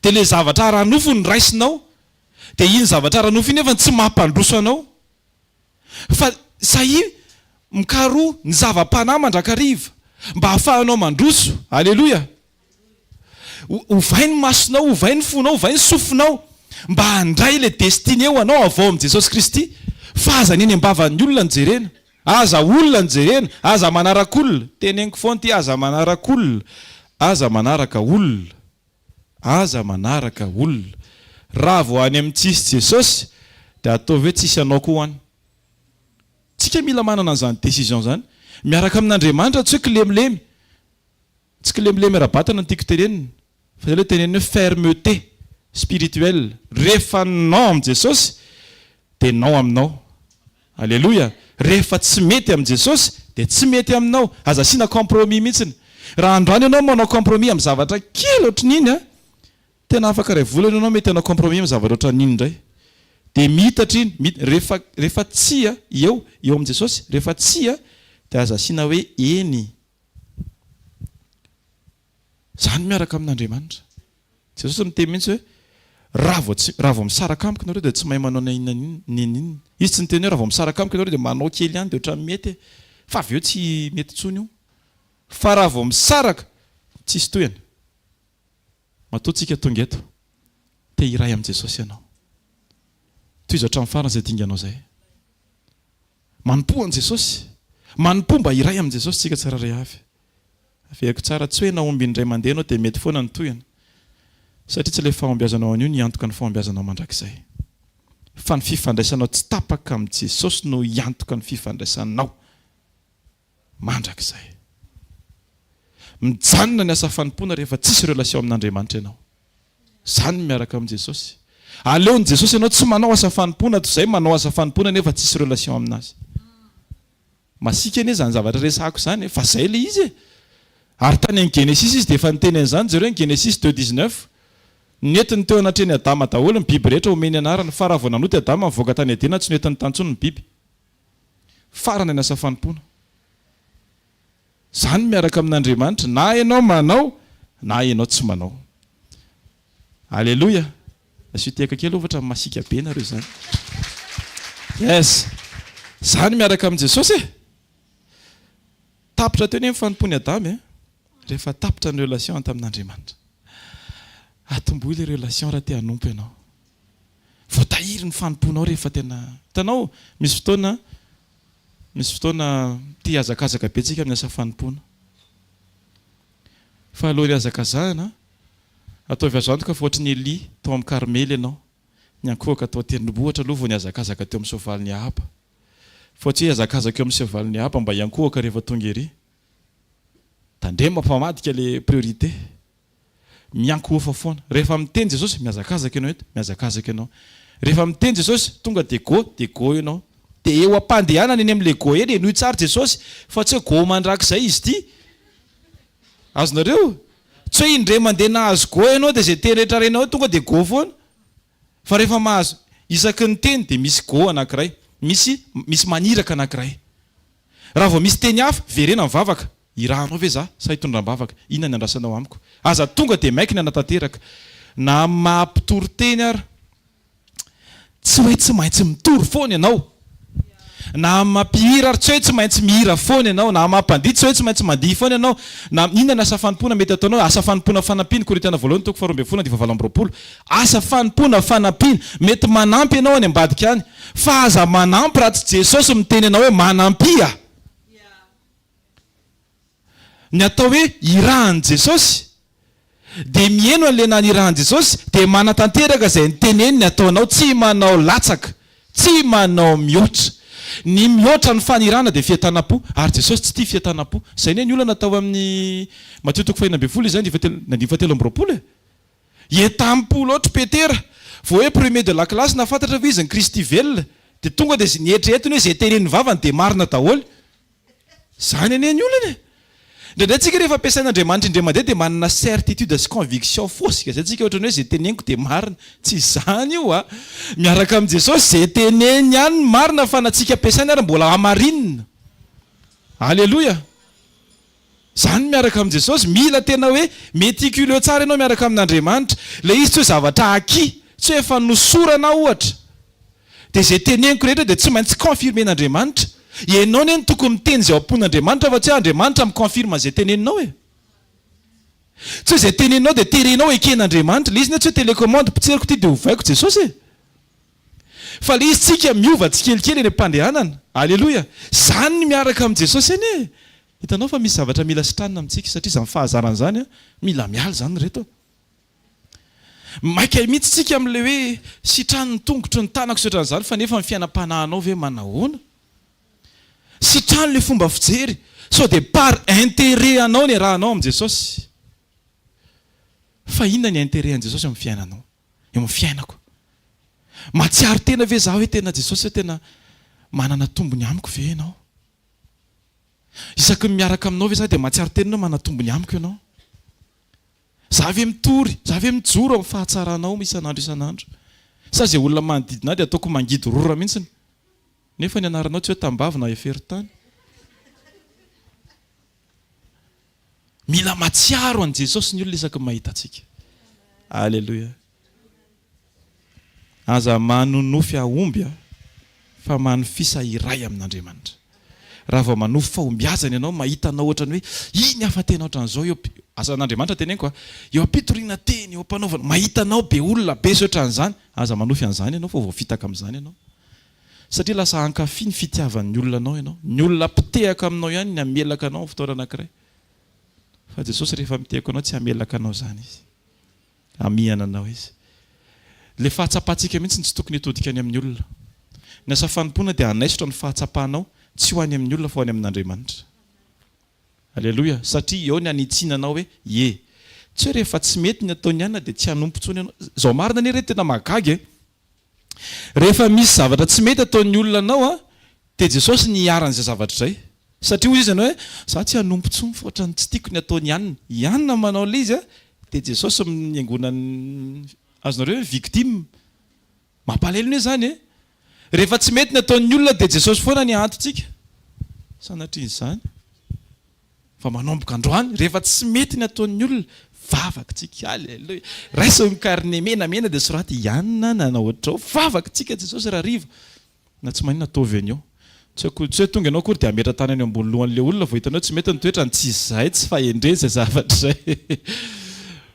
A: dia le zavatra aranofy ny raisinao dia iny zavatra aranofy iny efa tsy mampandroso anao fa sahi mikaroa ny zava-panahy mandrakariva mba hahafahanao mandroso alleloia ovainy masonao ovainy fonao ovainy sofinao mba handray le destiny eo anao avao amin'i Jesosy Kristy fa aza neny ambavan'ny olona ny jerena aza olona ny jerena aza manarak'olona teneniko foana ty aza manarak'olona aza manaraka olona aza manaraka olona raha vao any amin'ntsisy Jesosy dia ataovy hoe tsisy anao koa hoany tsika mila manana an'izany décision zany miaraka amin'Andriamanitra tsy hoe kilemilemy tsy kilemilemy rabatana ny tiako tenenina fa zay le tenenina hoe fermeté spirituelle rehefa nao amin'i Jesosy dia nao aminao alleloia rehefa tsy mety amin'i Jesosy dia tsy mety aminao aza asiana compromis mihitsiny raha androany ianao manao compromis amin'ny zavatra kely ohatran'iny a tena afaka ray volana ianao mety anao compromis amin'ny zavatra ohatran'iny indray dia mitatra iny rehefa tsia eo amin' Jesosy rehefa tsia dia aza asiana hoe eny zany miaraka amin'Andriamanitra. Jesosy miteny mihitsy hoe raha vao misaraka amiko nareo dia tsy mahay manao ninina. Izy tsy niteny hoe raha vao misaraka amiko nareo dia manao kely ihany dia ohatran'ny mety fa avy eo tsy mety tsony io. Fa raha vao misaraka tsisy toyana. Matoantsika tonga eto te iray amin'i Jesosy ianao. Toy izao hatramin'ny farany izay dinganao izay. Manompo an'i Jesosy. Manompo mba iray amin'i Jesosy tsika tsiraray avy. Averiko tsara tsy hoe naomby indray mandeha anao dia mety foana ny toyana. Satria tsy ilay fahombiazanao an'io ny antoka ny fahombiazanao mandrakizay. Fa ny fifandraisanao tsy tapaka amin'i Jesosy no iantoka ny fifandraisanao mandrakizay. Mijanona ny asa fanompoana rehefa tsisy relation amin'Andriamanitra ianao. Zany miaraka amin'i Jesosy. Aleon'i Jesosy ianao tsy manao asa fanompoana toy izay manao asa fanompoana nefa tsisy relation aminazy. Masika anie zany zavatra resahako zany fa izay ilay izy. Ary tany amin'ny Genesis izy dia efa niteny an'izany zareo ny Genesis 2:19 netiny teo anatreny Adama daholo ny biby rehetra omeny anarany fa raha vao nanoty Adama mivoaka tany Edena tsy netiny tantsony ny biby. Farany ny asa fanompoana. Zany miaraka amin'Andriamanitra na ianao manao na ianao tsy manao. Alléluia. Asiteka kely ohatra masika be nareo zany. Yes. Zany miaraka amin'i Jesosy. Tapitra teo ny fanompoany Adama rehefa tapitra ny relation tamin'Andriamanitra. Atomboy ilay relation raha te hanompo ianao. Voatahiry ny fanomponao rehefa tena hitanao misy fotoana tia hazakazaka be tsika amin'ny asa fanompoana. Fa alohan'ny hazakazahana ataovy azo antoka fa ohatry ny Eli tao amin'ny Karmely ianao niankohaka tao tendrombohitra aloha vao nihazakazaka teo amin'ny soavalin'ny Ahaba. Fa tsy hazakazaka eo amin'ny soavalin'ny Ahaba mba hiankohaka rehefa tonga ery. Tandrema mpamadika ilay priorité. Miankofa foana. Rehefa miteny Jesosy mihazakazaka ianao eto, mihazakazaka ianao. Rehefa miteny Jesosy tonga dia go ianao. Dia eo am-pandehanana eny amin'ilay go eny enohy tsara Jesosy fa tsy hoe go mandrakizay izy ity. Azonareo? Tsy hoe indray mandeha nahazo go ianao dia izay teny rehetra renao tonga dia go foana. Fa rehefa mahazo isaky ny teny dia misy go anankiray, misy maniraka anankiray. Raha vao misy teny hafa verena mivavaka. Irahanao ve za sa hitondram-bavaka inona ny andrasanao amiko. Aza tonga dia maikina anatanteraka. Na mampitory teny ary tsy hoe tsy maintsy mitory foana ianao. Na mampihira ary tsy hoe tsy maintsy mihira foana ianao. Na mampandihy tsy hoe tsy maintsy mandihy foana ianao. Na inona ny asa fanompoana mety ataonao. Asa fanompoana fanampiana Korintana voalohany toko 2:12-20. Asa fanompoana fanampiana mety manampy ianao any ambadika any. Fa aza manampy raha tsy Jesosy miteny ianao hoe manampia. Ny atao hoe irahan'i Jesosy dia mihaino an'ilay nanirahan'i Jesosy dia manatanteraka izay niteneny ny ataonao tsy manao latsaka, tsy manao mihoatra. Ny mihoatra ny fanirana dia fiatanam-po ary Jesosy tsy tia fiatanam-po. Izay ny olona natao amin'ny Matthieu 5:20 izay ny 7:20. Etam-po loatra Petera. Vao hoe premier de la classe nafantatra fa izy ny Kristy velona dia tonga dia nihetrehetiny hoe izay tenen'ny vavany dia marina daholo. Zany anie ny olona. Ndraindray tsika rehefa ampiasain'Andriamanitra indray mandeha dia manana certitude sy conviction fosika. Izay tsika ohatran'ny hoe izay teneniko dia marina. Tsy izany io a. Miaraka amin'i Jesosy izay teneny ihany marina fa na tsika ampiasaina ary mbola hamarinina. Alléluia. Zany miaraka amin'i Jesosy mila tena hoe méticuleux tsara ianao miaraka amin'Andriamanitra. Ilay izy tsy hoe zavatra aki, tsy hoe efa nosorana ohatra. Dia izay teneniko rehetra dia tsy maintsy confirmen'Andriamanitra. Ianao ny tokony miteny izay am-pon'Andriamanitra fa tsy hoe Andriamanitra miconfirme izay teneninao e. Tsy hoe izay teneninao dia terenao eken'Andriamanitra. Ilay izy ny tsy hoe télécommande potseriko ity dia hovaiko Jesosy e. Fa ilay izy tsika miova tsikelikely eny am-pandehanana. Alléluia. Zany ny miaraka amin'i Jesosy eny e. Hitanao fa misy zavatra mila sitranina amintsika satria izany fahazaran' izany mila miala izany reto. Maika mihitsy tsika amin'ilay hoe sitrano ny tongotro ny tanako sy ohatran'izany fa nefa ny fiainam-panahinao ve manahoana? Sitrano ilay fomba fijery. So dia par intérêt anao ny rahanao amin'i Jesosy. Fa inona ny intérêt an'i Jesosy amin'ny fiainanao? Eo amin'ny fiainako. Matsiaro tena ve zaho hoe tena Jesosy hoe tena manana tombony amiko ve ianao? isaky miaraka aminao ve za dia mahatsiaro teninao manatombony amiko ianao. Za ve mitory, za ve mijoro amin'ny fahatsaranao isan'andro isan'andro. Sa zay olona manodidina dia ataoko mangidy rora mihitsiny. Nefa ny anaranao tsy hoe tambavina eferitany. Mila matsiaro an Jesosy ny olona isaky mahita antsika. Alleluia. Aza manonofy ahomby fa manofisa iray amin'Andriamanitra. Raha vao manofy fahombiazana ianao mahita anao ohatrany hoe iny afatena ohatran'izao eo asan'Andriamanitra teneniko eo ampitoriana teny eo ampanaovana mahita anao be olona be ohatran'izany aza manofy an'izany ianao fa voafitaka amin'izany ianao. Satria lasa hankafy ny fitiavan'ny olona anao ianao. Ny olona mpitehaka aminao ihany ny hamelaka anao fotoana anankiray. Fa Jesosy rehefa mitehako anao tsy hamelaka anao zany izy. Amihana anao izy. Le fahatsapantsika mihitsy tsy tokony hitodika any amin'ny olona. Ny asa fanompoana dia hanaisotra ny fahatsapanao tsy ho any amin'ny olona fa ho any amin'Andriamanitra. Alleluia. Satria eo ny anitsiana anao hoe ye. Tsy hoe rehefa tsy mety ny ataony ihany dia tsy hanompo intsony ianao. Zao marina anie tena mahagaga. Rehefa misy zavatra tsy mety ataon'ny olona anao dia Jesosy niaran'izay zavatra izay. Satria hoy izy ianao hoe za tsy hanompo intsony fa ohatrany tsy tiako ny ataony ihany. Ihany manao le izy dia Jesosy miaingona azonareo hoe victime. Mampalahelo ny zany rehefa tsy mety ny ataon'ny olona dia Jesosy foana ny antontsika. Sanatrian'izany. Fa manomboka androany rehefa tsy mety ny ataon'ny olona vavakantsika. Alleluia. Raisiny karne menamena dia soraty ianona nanao ohatrao vavakantsika Jesosy raha riva. Na tsy manina ataovy anio. Tsy hoe tonga ianao kory dia ametra tanany ambony lohan'ilay olona vao hitanao tsy mety ny toetrany tsy izay tsy fahendrezay zavatra izay.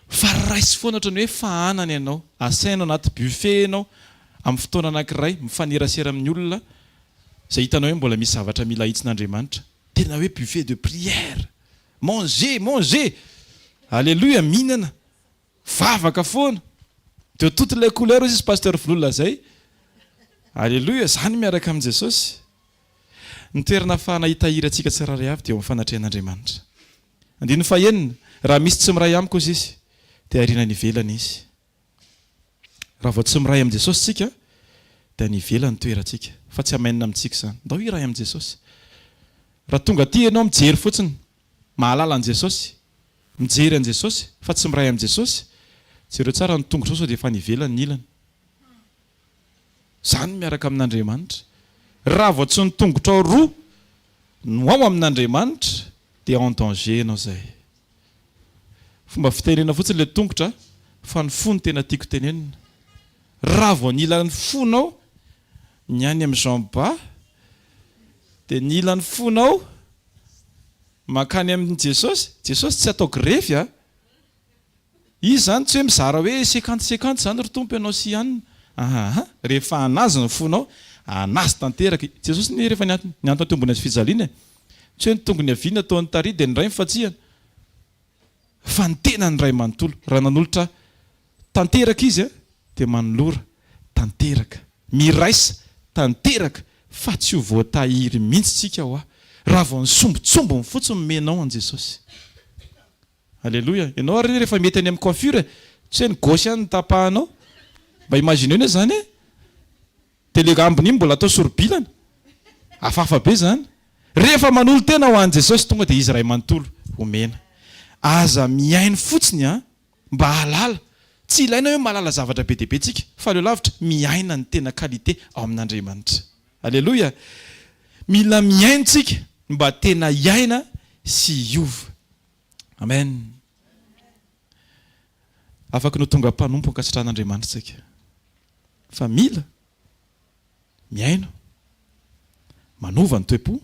A: Fa raisy foana ohatrany hoe fahanany ianao. Asainao anaty buffet ianao amin'ny fotoana anankiray mifanerasera amin'ny olona izay hitanao hoe mbola misy zavatra mila hitsin'Andriamanitra. Tena hoe buffet de prière. Manger. Alléluia, mihinana. Vavaka foana. De toutes les couleurs izy pasteur Volola zay. Alléluia, zany miaraka amin'ny Jesosy. Ny toerana ahafahana hitahirantsika tsiraray avy dia eo amin'ny fanatrehan'Andriamanitra. Andiny fahenina, raha misy tsy miray amiko izy dia ariana ny ivelany izy. Raha vao tsy miray amin'ny Jesosy tsika dia ny ivelany toerantsika. Fa tsy hamainina amintsika izany. Ndao iray amin'ny Jesosy. Raha tonga aty ianao mijery fotsiny, mahalala an Jesosy, mijery an Jesosy, fa tsy miray amin'ny Jesosy, jereo tsara ny tongotra sao dia efa nivelany ny ilany. Zany miaraka amin'Andriamanitra. Raha vao tsy ny tongotra ao roa no ao amin'Andriamanitra dia en danger ianao zay. Fomba fitenena fotsiny ilay tongotra fa ny fo no tena tiako tenenina. Raha vao ny ilan'ny fonao ny any amin'ny Jean-Bas dia ny ilan'ny fonao makany amin'ny Jesosy. Jesosy tsy atao grefy izy zany tsy hoe mizara hoe 50-50 zany rotompo ianao sy ihanina. Rehefa anazy ny fonao anazy tanteraka. Jesosy ny rehefa ny antony tombony azy fijaliana tsy hoe ny tongony haviana ataon'ny tary dia ny ray mifatsihana fa ny tena ny ray manontolo. Raha nanolotra tanteraka izy dia manolora tanteraka, miraisa tanteraka fa tsy ho voatahiry mihitsy tsika ho raha vao ny sombotsombony fotsiny menao an Jesosy. Alléluia. Ianao ary rehefa mety any amin'ny coiffure tsy hoe ny gauche ihany ny tapahanao. Mba imagine hoe zany dia le ambiny iny mbola atao sorobilana. Hafahafa be zany. Rehefa manolo tena ho an Jesosy tonga dia izy ray manontolo omena. Aza miainy fotsiny mba halala. Tsy ilaina hoe malala zavatra be dia be tsika fa leo lavitra miaina ny tena qualité ao amin'Andriamanitra. Alléluia. Mila miaina tsika mba tena iaina sy hiova. Amen. Afaka no tonga mpanompo ankasitran'Andriamanitra tsika. Fa mila miaina manova ny toe-po,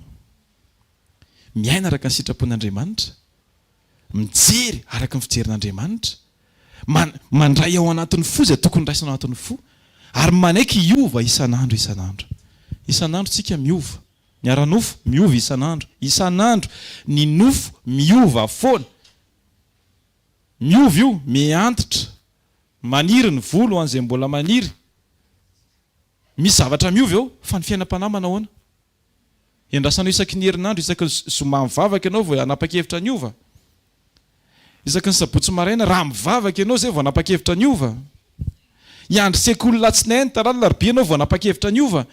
A: miaina araka ny sitrapon'Andriamanitra, mijery araka ny fijerin'Andriamanitra, mandray ao anatin'ny fo izay tokony raisina ao anatin'ny fo, ary manaiky hiova isan'andro. Isan'andro tsika miova. Ny ara-nofo miova isan'andro. Isan'andro ny nofo miova foana. Miova io, miantitra, maniry ny volo an'izay mbola maniry. Misy zavatra miova eo fa ny fiainam-panahy manahoana. Endrasanao isaky ny herinandro, isaky ny zoma mivavaka ianao vao hanapa-kevitra ny ova. Isaky ny sabotsy maraina raha mivavaka ianao zay vao hanapa-kevitra ny ova. Iandry sekoly latsinainy tarala larobia anao vao nanapa-kevitra ny ova.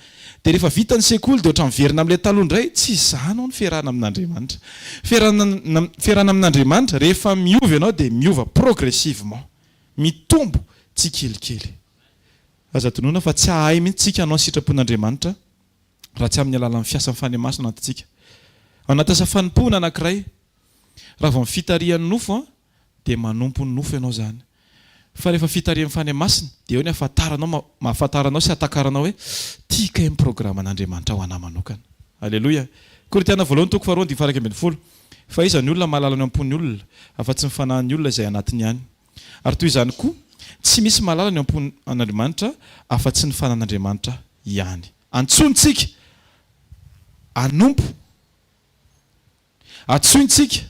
A: Dia rehefa vita ny sekoly dia ohatra miverina amin'ilay taloha indray tsy izany ao ny fiarahana amin'Andriamanitra. Fiarahana amin'Andriamanitra rehefa miova ianao dia miova progressivement, mitombo tsy kelikely. Aza tonoina fa tsy hahay mihitsy tsika hanao ny sitrapon'Andriamanitra raha tsy amin'ny alalan'ny fiasan'ny fanimasina antsika. Ao anaty asa fanompoana anankiray, raha vao fitarihan'ny nofo dia manompo ny nofo ianao zany. Fa rehefa fitarihan'ny fanimasina dia eo ny mahafantaranao sy hatakaranao hoe tia kay ny programan'Andriamanitra ho anahy manokana. Alleloia. Korintana voalohany toko faharoa andiny faha 12. Fa iza ny olona mahalala ny ampon'ny olona afa-tsy ny fanahin'ny olona izay anatiny ihany. Ary toy izany koa tsy misy mahalala ny ampon'Andriamanitra afa-tsy ny fanan'Andriamanitra ihany. Antsontsika anompo, antsontsika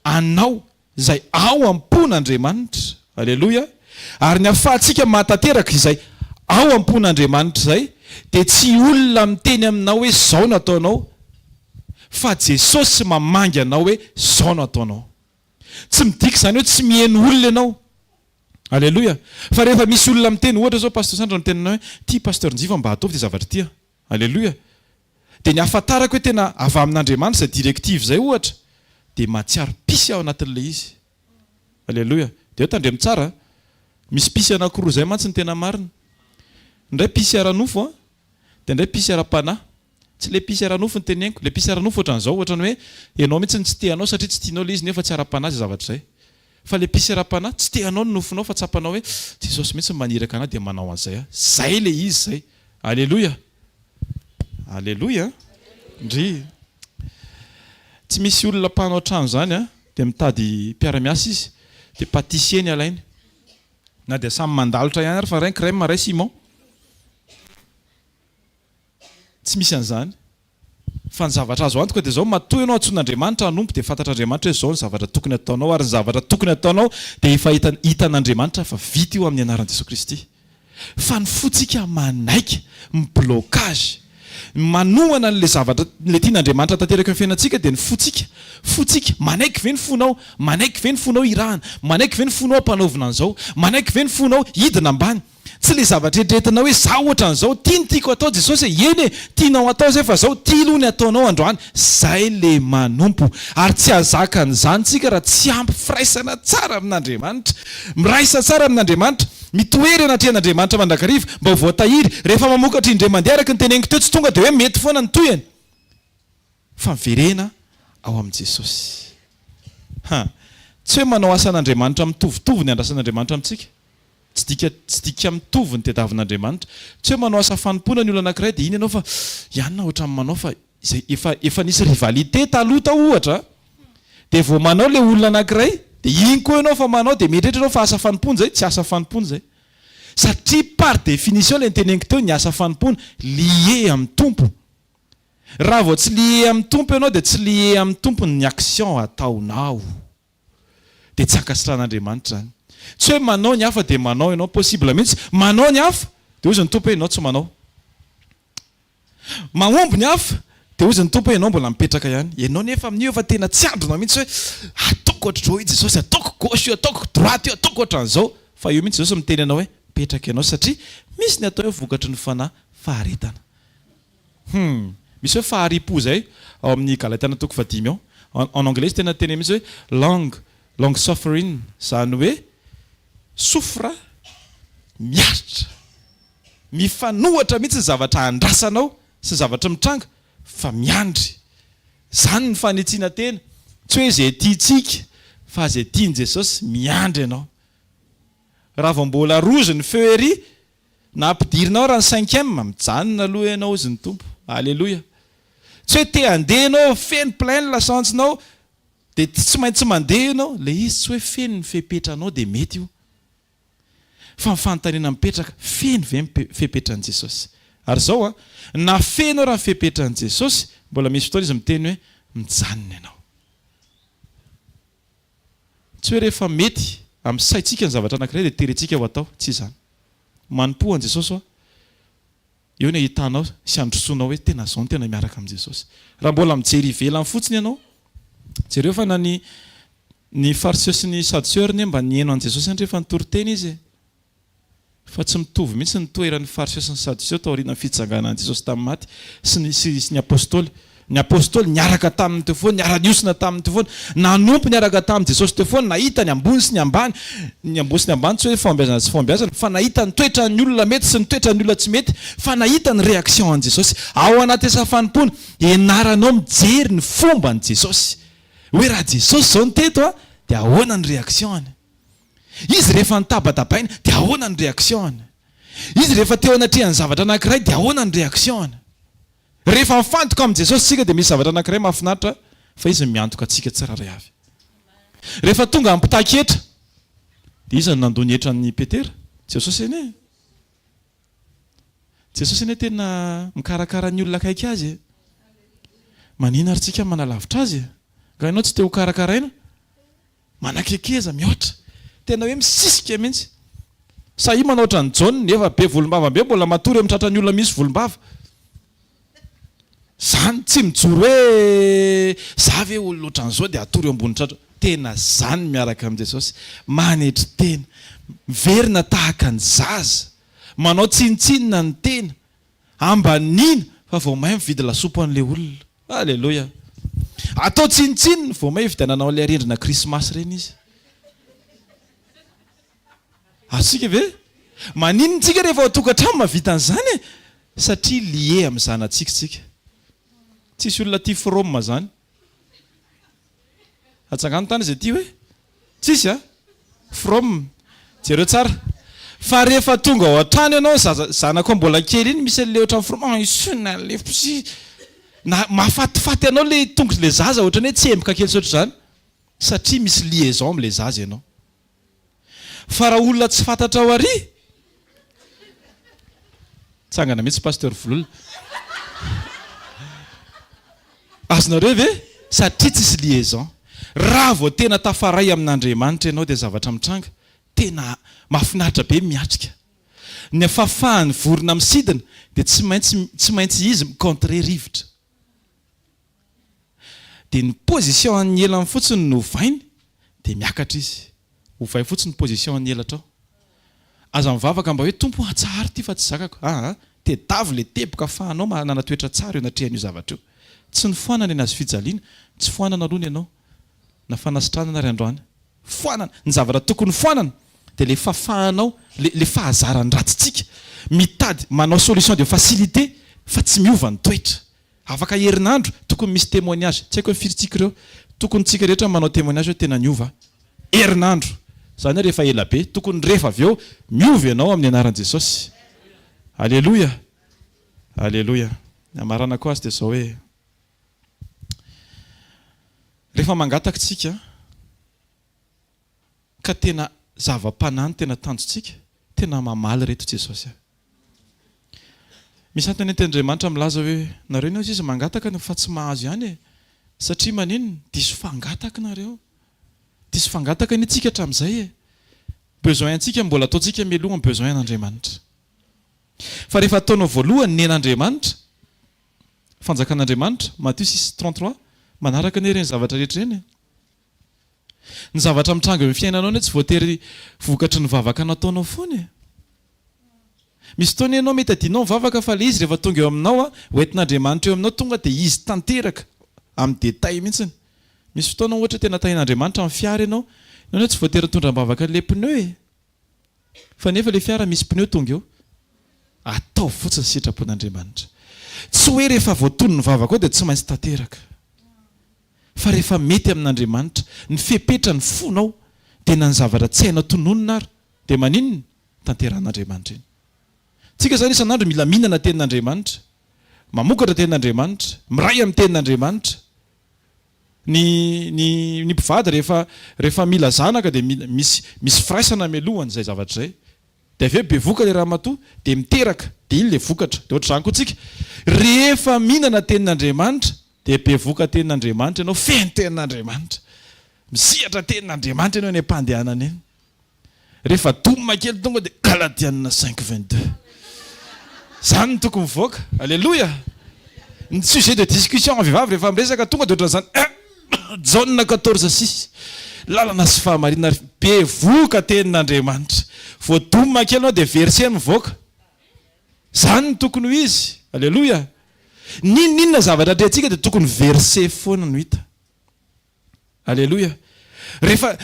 A: anao izay ao ampon'Andriamanitra. Alleloia. Ary ny ahafahantsika mahatateraka izay ao ampon'Andriamanitra izay dia tsy olona miteny aminao hoe zao no ataonao, fa Jesosy mamangy anao hoe zao no ataonao. Tsy midika izany hoe tsy miheno olona ianao. Alleloia. Fa rehefa misy olona miteny, ohatra zao pasteur Sandra mitenenao hoe tia pasteur Njiva mba ataovy ty zavatra tia. Alleloia. Dia ny ahafantarako hoe tena avy amin'Andriamanitra izay directive zay ohatra dia mahatsiaro pisy ao anatin'ilay izy. Alleloia. Dia tandremo tsara, misy pisy anankiroa zay mantsy ny tena marina. Indray pisy ara-nofo dia indray pisy ara-panahy. Tsy ilay pisy ara-nofo ny teneniko, ilay pisy ara-nofo ohatran'izao, ohatran'ny hoe ianao mihitsy tsy teanao satria tsy tianao ilay izy nefa tsy ara-panahy izay zavatra izay. Fa ilay pisy ara-panahy tsy teanao ny nofonao fa tsapanao hoe Jesosy mihitsy maniraka anahy dia manao an'izay. Zay ilay izy zay. Alleloia. Alleloia. Ndry. Tsy misy olona mpanao trano zany dia mitady mpiara-miasa izy. Dia pâtissier ny alainy. Na dia samy mandalotra ihany ary fa ray crème ray ciment. Tsy misy an'izany. Fa ny zavatra azo antoka dia zao matoy ianao antson'Andriamanitra hanompo dia fantatr'Andriamanitra hoe zao ny zavatra tokony ataonao ary ny zavatra tokony ataonao dia efa hitan'Andriamanitra fa vita io amin'ny anaran'i Jesosy Kristy. Fa ny fotsika manaiky, blocage, manohana n'ilay zavatra ilay tian'Andriamanitra tanteraka amin'ny fiainantsika dia ny fotsika manaiky ve ny fonao, manaiky ve ny fonao irahana, manaiky ve ny fonao ampanaovina an'izao, manaiky ve ny fonao hidina ambany. Tsy ilay zavatra eritreretina hoe za ohatra an'izao tia ny tiako atao Jesosy eny tianao atao zay fa zao tia aloha ny ataonao androany. Zay le manompo. Ary tsy hazaka an'izany tsika raha tsy ampy firaisana tsara amin'Andriamanitra. Miraisa tsara amin'Andriamanitra, mitoery anatrehan'Andriamanitra mandrakariva mba ho voatahiry. Rehefa mamokatra indray mandeha araka ny teneniko teo tsy tonga dia hoe mety foana ny toyany. Fa miverena ao amin'i Jesosy. Tsy hoe manao asan'Andriamanitra mitovitovy ny andrasan'Andriamanitra amintsika. Tsy dika mitovy ny tediavin'Andriamanitra. Tsy hoe manao asa fanompoana ny olona anankiray dia iny ianao fa ianona ohatran'ny manao fa efa nisy rivalité taloha tao ohatra. Dia vao manao ilay olona anankiray dia iny koa ianao fa manao dia mieritreritra ianao fa asa fanompoana zay, tsy asa fanompoana zay. Satria par définition ilay niteneniko teo ny asa fanompoana lié amin'ny tompo. Raha vao tsy lié amin'ny tompo ianao dia tsy lié amin'ny tompo ny action ataonao. Dia tsy ankasitrahan'Andriamanitra zany. Tsy hoe manao ny hafa dia manao ianao, possible mihitsy. Manao ny hafa dia hozy ny tompo hoe ianao tsy manao. Mahomby ny hafa dia hozy ny tompo hoe ianao mbola mipetraka ihany. Ianao nefa amin'io efa tena tsy androna mihitsy hoe ataoko ohatr'izao Jesosy, ataoko gauche io, ataoko droite io, ataoko ohatran'izao. Fa io mihitsy Jesosy miteny anao hoe petraka ianao satria misy ny atao hoe vokatry ny fanahy faharetana. Misy hoe faharipo zay ao amin'ny Galatiana toko 5 ao. En anglais tena teny mihitsy hoe long suffering, zany hoe sofra miaritra, mifanohatra mihitsy zavatra andrasanao sy zavatra mitranga fa miandry. Zany ny fanetsiana tena. Tsy hoe izay tiantsika fa izay tiany Jesosy miandry ianao. Raha vao mbola rozy ny feu ery na ampidirinao raha ny 5e mijanona aloha ianao izy ny tompo. Alleloia. Tsy hoe te handeha ianao feno plein lasantinao dia tsy maintsy mandeha ianao. Ilay izy tsy hoe feno ny fehepetranao dia mety io. Fa mifanontanina mipetraka feno ve ny fehepetran'i Jesosy. Ary zao na feno raha ny fehepetran'i Jesosy mbola misy fotoana izy miteny hoe mijanona ianao. Tsy hoe rehefa mety amin'ny saintsika ny zavatra anankiray dia terentsika ho atao. Tsy izany. Manompo an'i Jesosy eo ny ahitanao sy androsoanao hoe tena zao ny tena miaraka amin'i Jesosy. Raha mbola mijery ivelany fotsiny ianao, jereo fa na ny fariseo sy ny saduceur mba nihaino an'i Jesosy rehefa nitory teny izy. fa tsy mitovy mihitsy ny toeran'ny fariseo sy ny sadoseo tao aorian'ny fitsanganan'i Jesosy tamin'ny maty sy ny apôstôly. Ny apôstôly niaraka taminy teo foana, niara-niosina taminy teo foana, nanompo niaraka tamin'i Jesosy teo foana, nahita ny ambony sy ny ambany, ny ambony sy ny ambany tsy hoe fombiazana sy fombiazana, fa nahita ny toetran'ny olona mety sy ny toetran'ny olona tsy mety, fa nahita ny réaction an'i Jesosy. Ao anaty hasafanimpoana, ianaranao mijery ny fomba an'i Jesosy. Hoe raha Jesosy zao ny teto dia ahoana ny réactionny? Izy rehefa nitabatabaina dia ahoana ny réactionny? Izy rehefa teo anatrehany zavatra anankiray dia ahoana ny réactionny? Rehefa mifantoka amin'i Jesosy tsika dia misy zavatra anankiray mahafinaritra fa izy miantoka antsika tsiraray avy. Rehefa tonga ampitaketra dia izy nandony etran'ny Petera. Jesosy ene. Jesosy ene tena mikarakara ny olona akaiky azy. Manina ary tsika manalavitra azy. Ka ianao tsy te ho karakaraina? Manakekeza mihoatra. Tena hoe misisika mihitsy. Sahi manao ohatran'ny John nefa be volombava be mbola matory amin'ny tratran'ny olona misy volombava. Zany tsy mijoro hoe za ve olona ohatran'izao dia atory eo ambony tratra. Tena zany miaraka amin'i Jesosy. Manetry tena. Miverina tahaka ny zaza. Manao tsinitsinina ny tena. Ambanina fa vao mahay mividy lasopy an'ilay olona. Alléluia. Atao tsinitsinina vao mahay vidananao ilay arendrina krismasy ireny izy. Asika ve? Maninontsika rehefa ao tokantrano mahavita an'izany e? Satria lié amin'ny zanantsika tsika. Tsisy olona tia frôme zany. Atsangano tany izay tia hoe? Tsisy frôme. Jereo tsara. Fa rehefa tonga ao an-trano ianao zanako mbola kely iny misy an'ilay ohatran'ny frôme. Isona lefosi. Na mahafatifaty ianao ilay tongotr'ilay zaza ohatran'ny hoe tsy emboka kely sotra izany. Satria misy liaison amin'ilay zaza ianao. Fa raha olona tsy fantatra ao ary. Tsangana mihitsy pasteur Vololona. Azonareo ve? Satria tsisy liaison. Raha vao tena tafaray amin'Andriamanitra ianao dia zavatra mitranga. Tena mahafinaritra be miatrika. Ny afafahany vorona misidina dia tsy maintsy izy micontre rivotra. Dia ny position an'ny elany fotsiny no vainy dia miakatra izy. Ovay fotsiny position an'ny elatra ao. Aza mivavaka mba hoe tompo tsara ty fa tsy zakako. Tedavy le teboka afahanao manana toetra tsara eo anatrehan'io zavatra io. Tsy ny foanana ny azy fijaliana, tsy foanana aloha ianao. Na fanasitranana ry androany. Foanana, ny zavatra tokony foanana dia le fahafahanao, le fahazaran'ny ratsitsika. Mitady manao solution de facilité fa tsy miova ny toetra. Afaka herinandro tokony misy témoignage. Tsy haiko firytsika ireo. Tokony tsika rehetra manao témoignage hoe tena niova. Herinandro. Zany rehefa ela be, tokony rehefa avy eo miova ianao amin'ny anaran'i Jesosy. Alléluia. Alléluia. Amarana koa azy dia zao hoe rehefa mangataka tsika ka tena zava-panany tena tanjontsika, tena mamaly reto Jesosy. Misy antony Andriamanitra milaza hoe nareo ny izy mangataka fa tsy mahazo ihany e. Satria maninona? Diso fangataka nareo. Diso fangataka ny tsika hatramin'izay e. Besoin antsika mbola ataontsika mialoha ny besoin an'Andriamanitra. Fa rehefa ataonao voalohany ny en'Andriamanitra, fanjakan'Andriamanitra, Matthieu 6:33, manaraka ny ireny zavatra rehetra ireny. Ny zavatra mitranga eo amin'ny fiainanao tsy voatery vokatry ny vavaka nataonao foana e. Misy fotoana ianao mety adinao mivavaka fa le izy rehefa tonga eo aminao hoentin'Andriamanitra eo aminao tonga dia izy tanteraka amin'ny détail mihitsiny. Misy fotoana ohatra tena tahin'Andriamanitra amin'ny fiara ianao tsy voatery tondra mivavaka le pneu e. Fa nefa le fiara misy pneu tonga eo. Atao fotsiny sitrapon'Andriamanitra. Tsy hoe rehefa voatony ny vavaka ao dia tsy maintsy tanteraka. Fa rehefa mety amin'Andriamanitra, ny fepetra ny fonao dia na ny zavatra tsy hainao tononona ary dia maninona? Tanteran'Andriamanitra iny. Tsika zany isan'andro mila mihinana tenin'Andriamanitra, mamokatra tenin'Andriamanitra, miray amin'ny tenin'Andriamanitra. Ny mpivady rehefa mila zanaka dia misy firaisana mialohany izay zavatra izay. Dia avy eo bevoka ilay ramatoa dia miteraka dia iny ilay vokatra. Dia ohatr'izany koa tsika. Rehefa mihinana tenin'Andriamanitra dia bevoka tenin'Andriamanitra ianao, feno tenin'Andriamanitra. Misihatra tenin'Andriamanitra ianao any am-pandehanana eny. Rehefa domina kely tonga dia Galatiana 5:22. Zany no tokony mivoaka. Alléluia. Ny sujet de discussion amin'ny vehivavy rehefa miresaka tonga dia ohatran'izany. Jaune 14:6. Lalana sy fahamarinana bevoka tenin'Andriamanitra. voadomina kely anao dia verset mivoaka. Zany no tokony ho izy. Alleloia. Ninona zavatra atrehantsika dia tokony verset foana no hita. Alleloia. Rehefa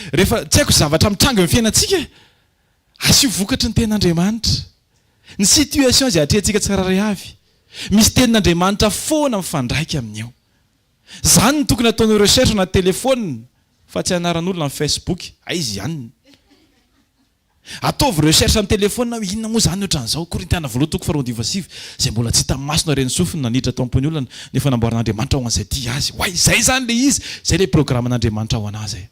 A: tsy haiko zavatra mitranga amin'ny fiainantsika, asio vokatry ny tenin'Andriamanitra. Ny situation izay atrehantsika tsiraray avy, misy tenin'Andriamanitra foana mifandraika amin'io. Zany no tokony ataonao recherche na telefona, fa tsy anaran'olona amin'ny Facebook. Izy ihany. Ataovy recherche amin'ny telefona, inona moa zany ohatran'izao? Korintiana voaloha toko faharoa ambin'ny sivy, izay mbola tsy hita masona reny sofina naniditra tao am-pony olona ny fanamboaran'Andriamanitra ho an'izay tia azy. Way, zay zany le izy, zay le programan'Andriamanitra ho anazy.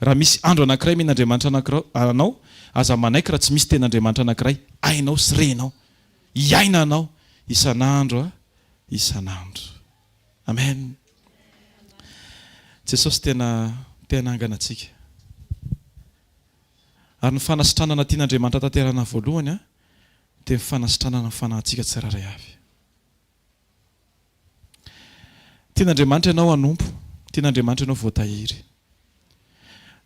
A: Raha misy andro anankiray men'Andriamanitra anao, aza manaiky raha tsy misy ten'Andriamanitra anankiray, ainao sy renao, iaina anao isan'andro isan'andro. Amen. Jesosy tena angana antsika. Ary ny fanasitranana tian'Andriamanitra tanterana voalohany dia fanasitranana ny fanahintsika tsiraray avy. Tian'Andriamanitra ianao hanompo, tian'Andriamanitra ianao voatahiry.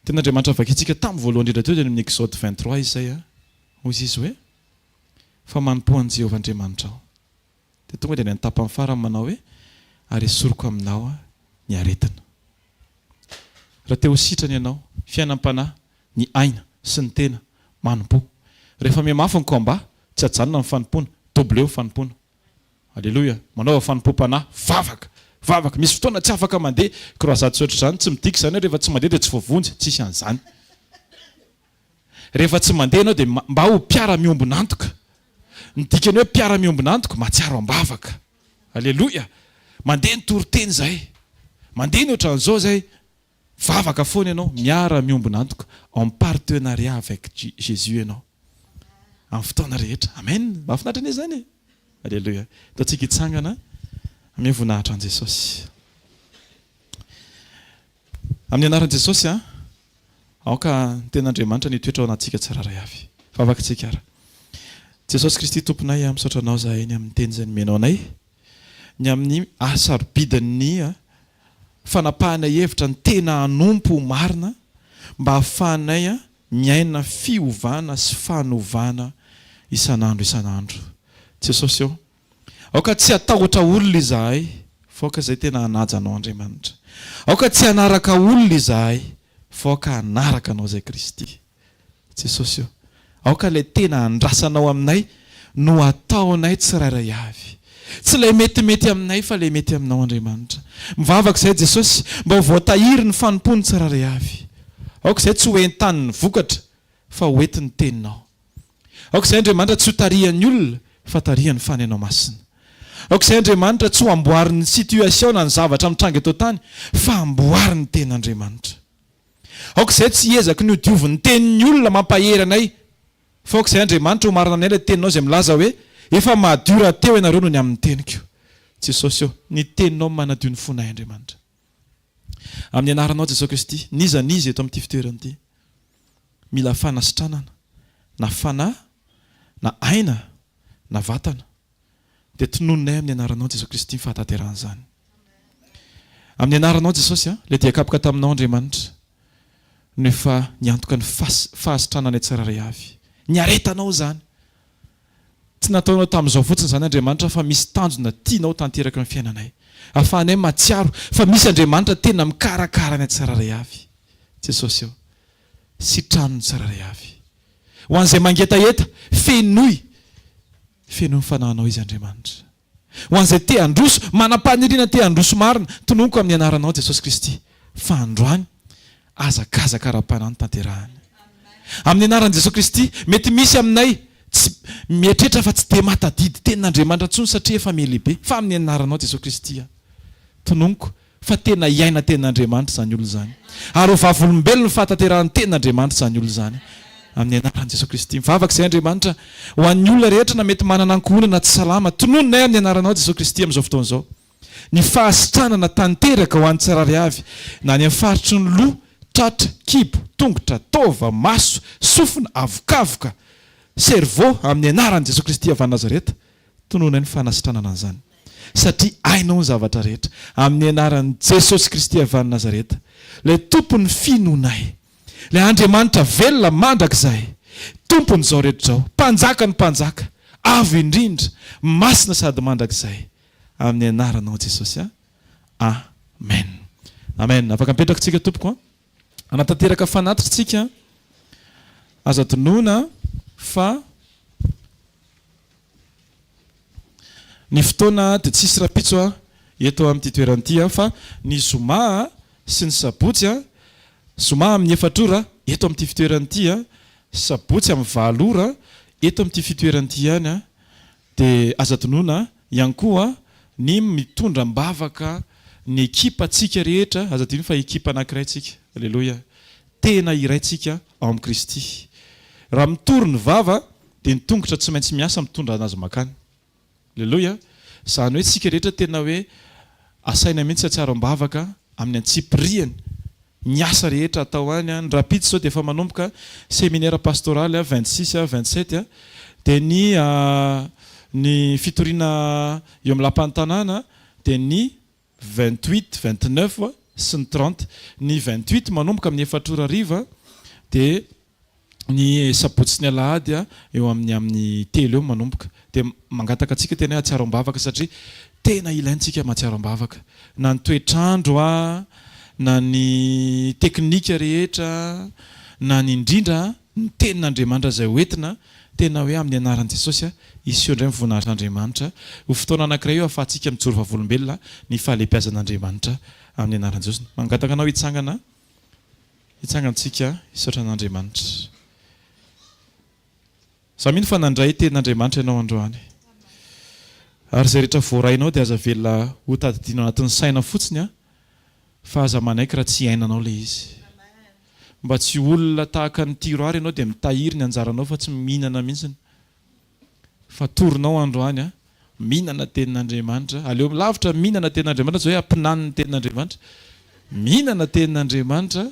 A: Tian'Andriamanitra vakintsika tamin'ny voalohany indrindra teo dia amin'ny Exode 23 izay hoy izy hoe fa manompo an'i Jehovah Andriamanitra aho. Dia tonga dia ny tapany farany manao hoe ary esoriko aminao ny aretina. Raha te ho sitrany ianao, fiainam-panahy, ny aina sy ny tena manompo. Rehefa mihamafy ny combat, tsy ajanona ny fanompoana, doubleo fanompoana. Alléluia. Manao fanompom-panahy, vavaka. Misy fotoana tsy afaka mandeha croisade tsy ohatr'izany, tsy midika izany rehefa tsy mandeha dia tsy voavonjy, tsisy an'izany. Rehefa tsy mandeha ianao dia mba ho mpiara-miombonantoka. Ny dikany hoe mpiara-miombonantoka, mahatsiaro am-bavaka. Alléluia. Mandeha ny toriteny zay. Mandeha ny ohatran'izao zay. Vavaka foana ianao, miara-miombonantoka en partenariat avec Jésus ianao. Amin'ny fotoana rehetra. Amen. Mahafinaritra anie zany. Alléluia. Ataontsika hitsangana amin'ny voninahitra an' Jesosy. Amin'ny anaran'i Jesosy aoka ny ten'Andriamanitra ny toetra ao anatsika tsiraray avy. Vavakantsika ara. Jesosy Kristy tomponay, misaotra anao zahay ny amin'ny teny izay nomenao anay, ny amin'ny asarobidin'ny fanapahanay hevitra ny tena hanompo marina, mba hahafahanay miaina fiovana sy fanovana isan'andro. Jesosy eo, aoka tsy hatahotra olona izahay, faoka izay tena hanaja anao Andriamanitra. Aoka tsy hanaraka olona izahay, faoka hanaraka anao izay Kristy. Jesosy eo, aoka ilay tena handrasanao aminay no ataonay tsirairay avy. Tsy ilay metimety aminay fa ilay mety aminao Andriamanitra. Mivavaka izay Jesosy, mba ho voatahiry ny fanompony tsiraray avy. Aoka izay tsy ho entan'ny vokatra fa ho entin'ny teninao. Aoka izay Andriamanitra tsy ho tarihan'ny olona fa tarihan'ny fanenao masina. Aoka izay Andriamanitra tsy ho amboarin'ny situation na ny zavatra mitranga eto tany fa amboarin'ny tenin'Andriamanitra. Aoka izay tsy hiezaka ny hodioviny tenin'ny olona mampahery anay fa aoka izay Andriamanitra ho marina anay ilay teninao izay milaza hoe efa mahadio rahateo ianareo no ny amin'ny teniko. Jesosy eo, ny teninao manadio ny fonay Andriamanitra. Amin'ny anaranao Jesosy Kristy, niza eto amin'ity fitoerana ity. Mila fanasitranana, na fanahy, na aina, na vatana. Dia tonononay amin'ny anaranao Jesosy Kristy ny fahatanteran'izany. Amin'ny anaranao Jesosy, ilay diakapoka taminao Andriamanitra, nefa niantoka ny fahasitrananay tsiraray avy. Ny aretanao zany. Tsy nataonao tamin'izao fotsiny zany Andriamanitra fa misy tanjona tianao tanteraka ny fiainanay. Ahafahanay matsiaro fa misy Andriamanitra tena mikarakara ny tsiraray avy. Jesosy eo, sitrano ny tsiraray avy. Ho an'izay mangetaheta, fenoy ny fanahinao izy Andriamanitra. Ho an'izay te handroso, manam-paniriana te handroso marina, tononoko amin'ny anaranao Jesosy Kristy. Fa androany, azakazaka ara-panahy ny tanterahany. Amin'ny anaran'i Jesosy Kristy, mety misy aminay tsy mietrehitra fa tsy dia matadidy tenin'Andriamanitra intsony satria efa mihalehibe. Fa amin'ny anaranao Jesosy Kristy, tononoko fa tena iaina tenin'Andriamanitra izany olona izany. Ary ho vavolombelona ny fahatanterahany tenin'Andriamanitra izany olona izany. Amin'ny anaran'i Jesosy Kristy, mivavaka izay Andriamanitra ho an'ny olona rehetra na mety manana ankohonana tsy salama, tonononay amin'ny anaranao Jesosy Kristy amin'izao fotoan'izao. Ny fahasitranana tanteraka ho an'ny tsiraray avy, na ny amin'ny faritry ny loha, tratra, kibo, tongotra, tova, maso, sofina, avokavoka, servô amin'ny anaran'i Jesosy Kristy avy Nazareta, tononay ny fanasitranana an'izany. Satria hainao ny zavatra rehetra. Amin'ny anaran'i Jesosy Kristy avy Nazareta, ilay tompon'ny finonay, ilay Andriamanitra velona mandrakizay, tompon'izao rehetra zao, mpanjaka ny mpanjaka, avo indrindra, masina sady mandrakizay, amin'ny anaranao Jesosy. Amen. Amen. Afaka mipetrakantsika tompoko. Anatanteraka fanatritsika, aza tonoina fa ny fotoana dia tsisy rapitso eto amin'ity toeran'ity, fa ny zoma sy ny sabotsy, zoma amin'ny 4 ora eto amin'ity fitoeran'ity, sabotsy amin'ny 4 ora eto amin'ity fitoeran'ity ihany, dia aza tonoina ihany koa ny mitondra mbavaka ny ekipa tsika rehetra, aza tonoina fa ekipa anankiray tsika. Alleluia. Tena iray tsika ao amin'ny Kristy. Raha mitory ny vava dia ny tongotra tsy maintsy miasa mitondra anazy makany. Alleluia. Zany hoe tsika rehetra tena hoe asaina mihitsy atsara-mbavaka amin'ny antsipiriany ny asa rehetra atao any. Ny rapitso zao dia efa manomboka séminaire pastoral 26 27, dia ny fitoriana eo amin'ny lapan'ny tanàna dia ny 28 29 sy ny 30. Ny 28 manomboka amin'ny 4 ora hariva, dia ny sabotsy sy ny alahady eo amin'ny 3 eo manomboka. Dia mangataka antsika tena hoe atsiaro-mbavaka, satria tena ilaintsika matsiaro-mbavaka, na ny toetrandro na ny teknika rehetra, na ny indrindra ny tenin'Andriamanitra izay hoentina, tena hoe amin'ny anaran'i Jesosy iseo indray mivonahitr'Andriamanitra. Ho fotoana anankiray eo ahafahantsika mijoro vavolombelona ny fahalehibiazan'Andriamanitra amin'ny anaran'i Jesosy. Mangataka anao hitsangantsika hisaotra an'Andriamanitra. Za mino fa nandray tenin'Andriamanitra ianao androany, ary izay rehetra voarainao dia aza velona ho tadidiana anatin'ny saina fotsiny, fa aza manaiky raha tsy hainanao ilay izy. Mba tsy olona tahaka ny tiroary ianao dia mitahiry ny anjaranao fa tsy mihinana mihitsiny, fa torinao androany mihinana tenin'Andriamanitra. Aleo lavitra mihinana tenin'Andriamanitra, zao hoe ampinany ny tenin'Andriamanitra, mihinana tenin'Andriamanitra,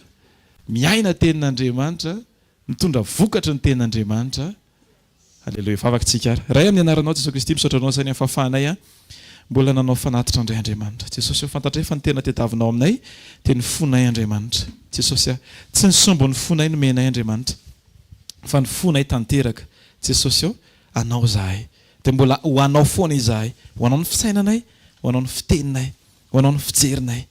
A: miaina tenin'Andriamanitra, mitondra vokatra ny tenin'Andriamanitra. Alleluia. Vavakantsika ary. Ray amin'ny anaranao Jesosy Kristy, misaotranao sainy amin'ny fahafahanay, mbola nanao fanatitra andray Andriamanitra. Jesosy fantatra hoe fa ny tena tediavinao aminay dia ny fonay Andriamanitra. Jesosy tsy ny sombo ny fonay nomenay Andriamanitra, fa ny fonay tanteraka. Jesosy anao zahay, dia mbola ho anao foana izahay, ho anao ny fisainanay, ho anao ny fiteninay, ho anao ny fijerinay,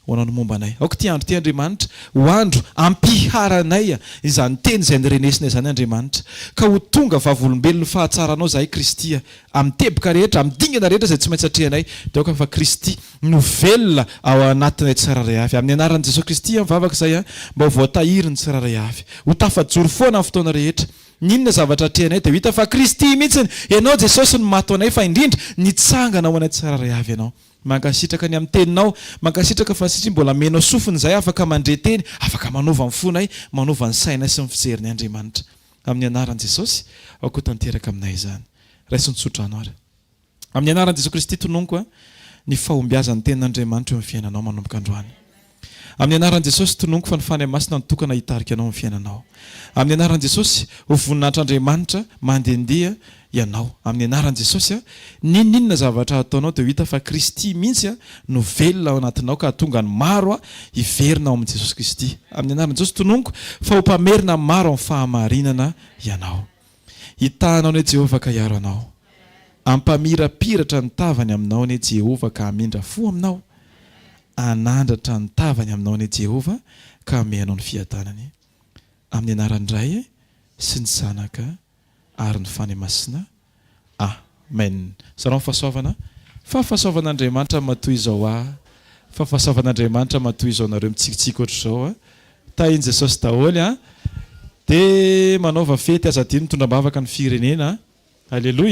A: ho anao ny mombanay. Aoka ty andro ty Andriamanitra, ho andro ampiharanay izany teny izay nirenesinay izany Andriamanitra, ka ho tonga vavolombelon'ny fahatsaranao zahay Kristy amin'ny teboka rehetra, amin'ny dingana rehetra izay tsy maintsy atrehanay, dia aoka fa Kristy no velona ao anatinay tsiraray avy. Amin'ny anaran'i Jesosy Kristy mivavaka izay mba ho voatahiry ny tsiraray avy, ho tafajoro foana amin'ny fotoana rehetra. Ninona zavatra atrehanay dia hita fa Kristy mihitsy ianao Jesosy no mato anay, fa indrindra nitsangana ao anay tsiraray avy ianao. Mankasitraka ny amin'ny teninao, mankasitraka fa satria mbola menao sofiny izay afaka mandre teny, afaka manova ny fonay, manova ny sainay sy ny fijerin'ny Andriamanitra. Amin'ny anaran'i Jesosy aoka tanteraka aminay izany. Raisy nitsotranao ary. Amin'ny anaran'i Jesosy Kristy tononoko ny fahombiazan'ny tenin'Andriamanitra eo amin'ny fiainanao manomboka androany. Amin'ny anaran'i Jesosy tononoko fa ny fanahy masina nitokana hitarika anao amin'ny fiainanao. Amin'ny anaran'i Jesosy ho voninahitr'Andriamanitra mandendeha ianao. Amin'ny anaran'i Jesosy ninona zavatra ataonao dia hita fa Kristy mihitsy no velona ao anatinao, ka tonga ny maro hiverina ao amin'i Jesosy Kristy. Amin'ny anaran'i Jesosy tononoko fa ho mpamerina maro amin'ny fahamarinana ianao. Hitahanao ny Jehovah ka hiaro anao, ampamirapiratra ny tavany aminao ny Jehovah ka hamindra fo aminao, anandratra ny tavany aminao ny Jehovah ka hamehanao ny fiadanany. Amin'ny anaran'ny Ray sy ny Zanaka ary ny fanahy masina. Amen. Sarao fahasoavana, fa fahasoavan'Andriamanitra matoy izao fa fahasoavan'Andriamanitra matoy izao nareo mitsikitsiky ohatr'izao tahiny Jesosy daholo dia manaova fety aza diny mitondra mbavaka ny firenena. Alleluia.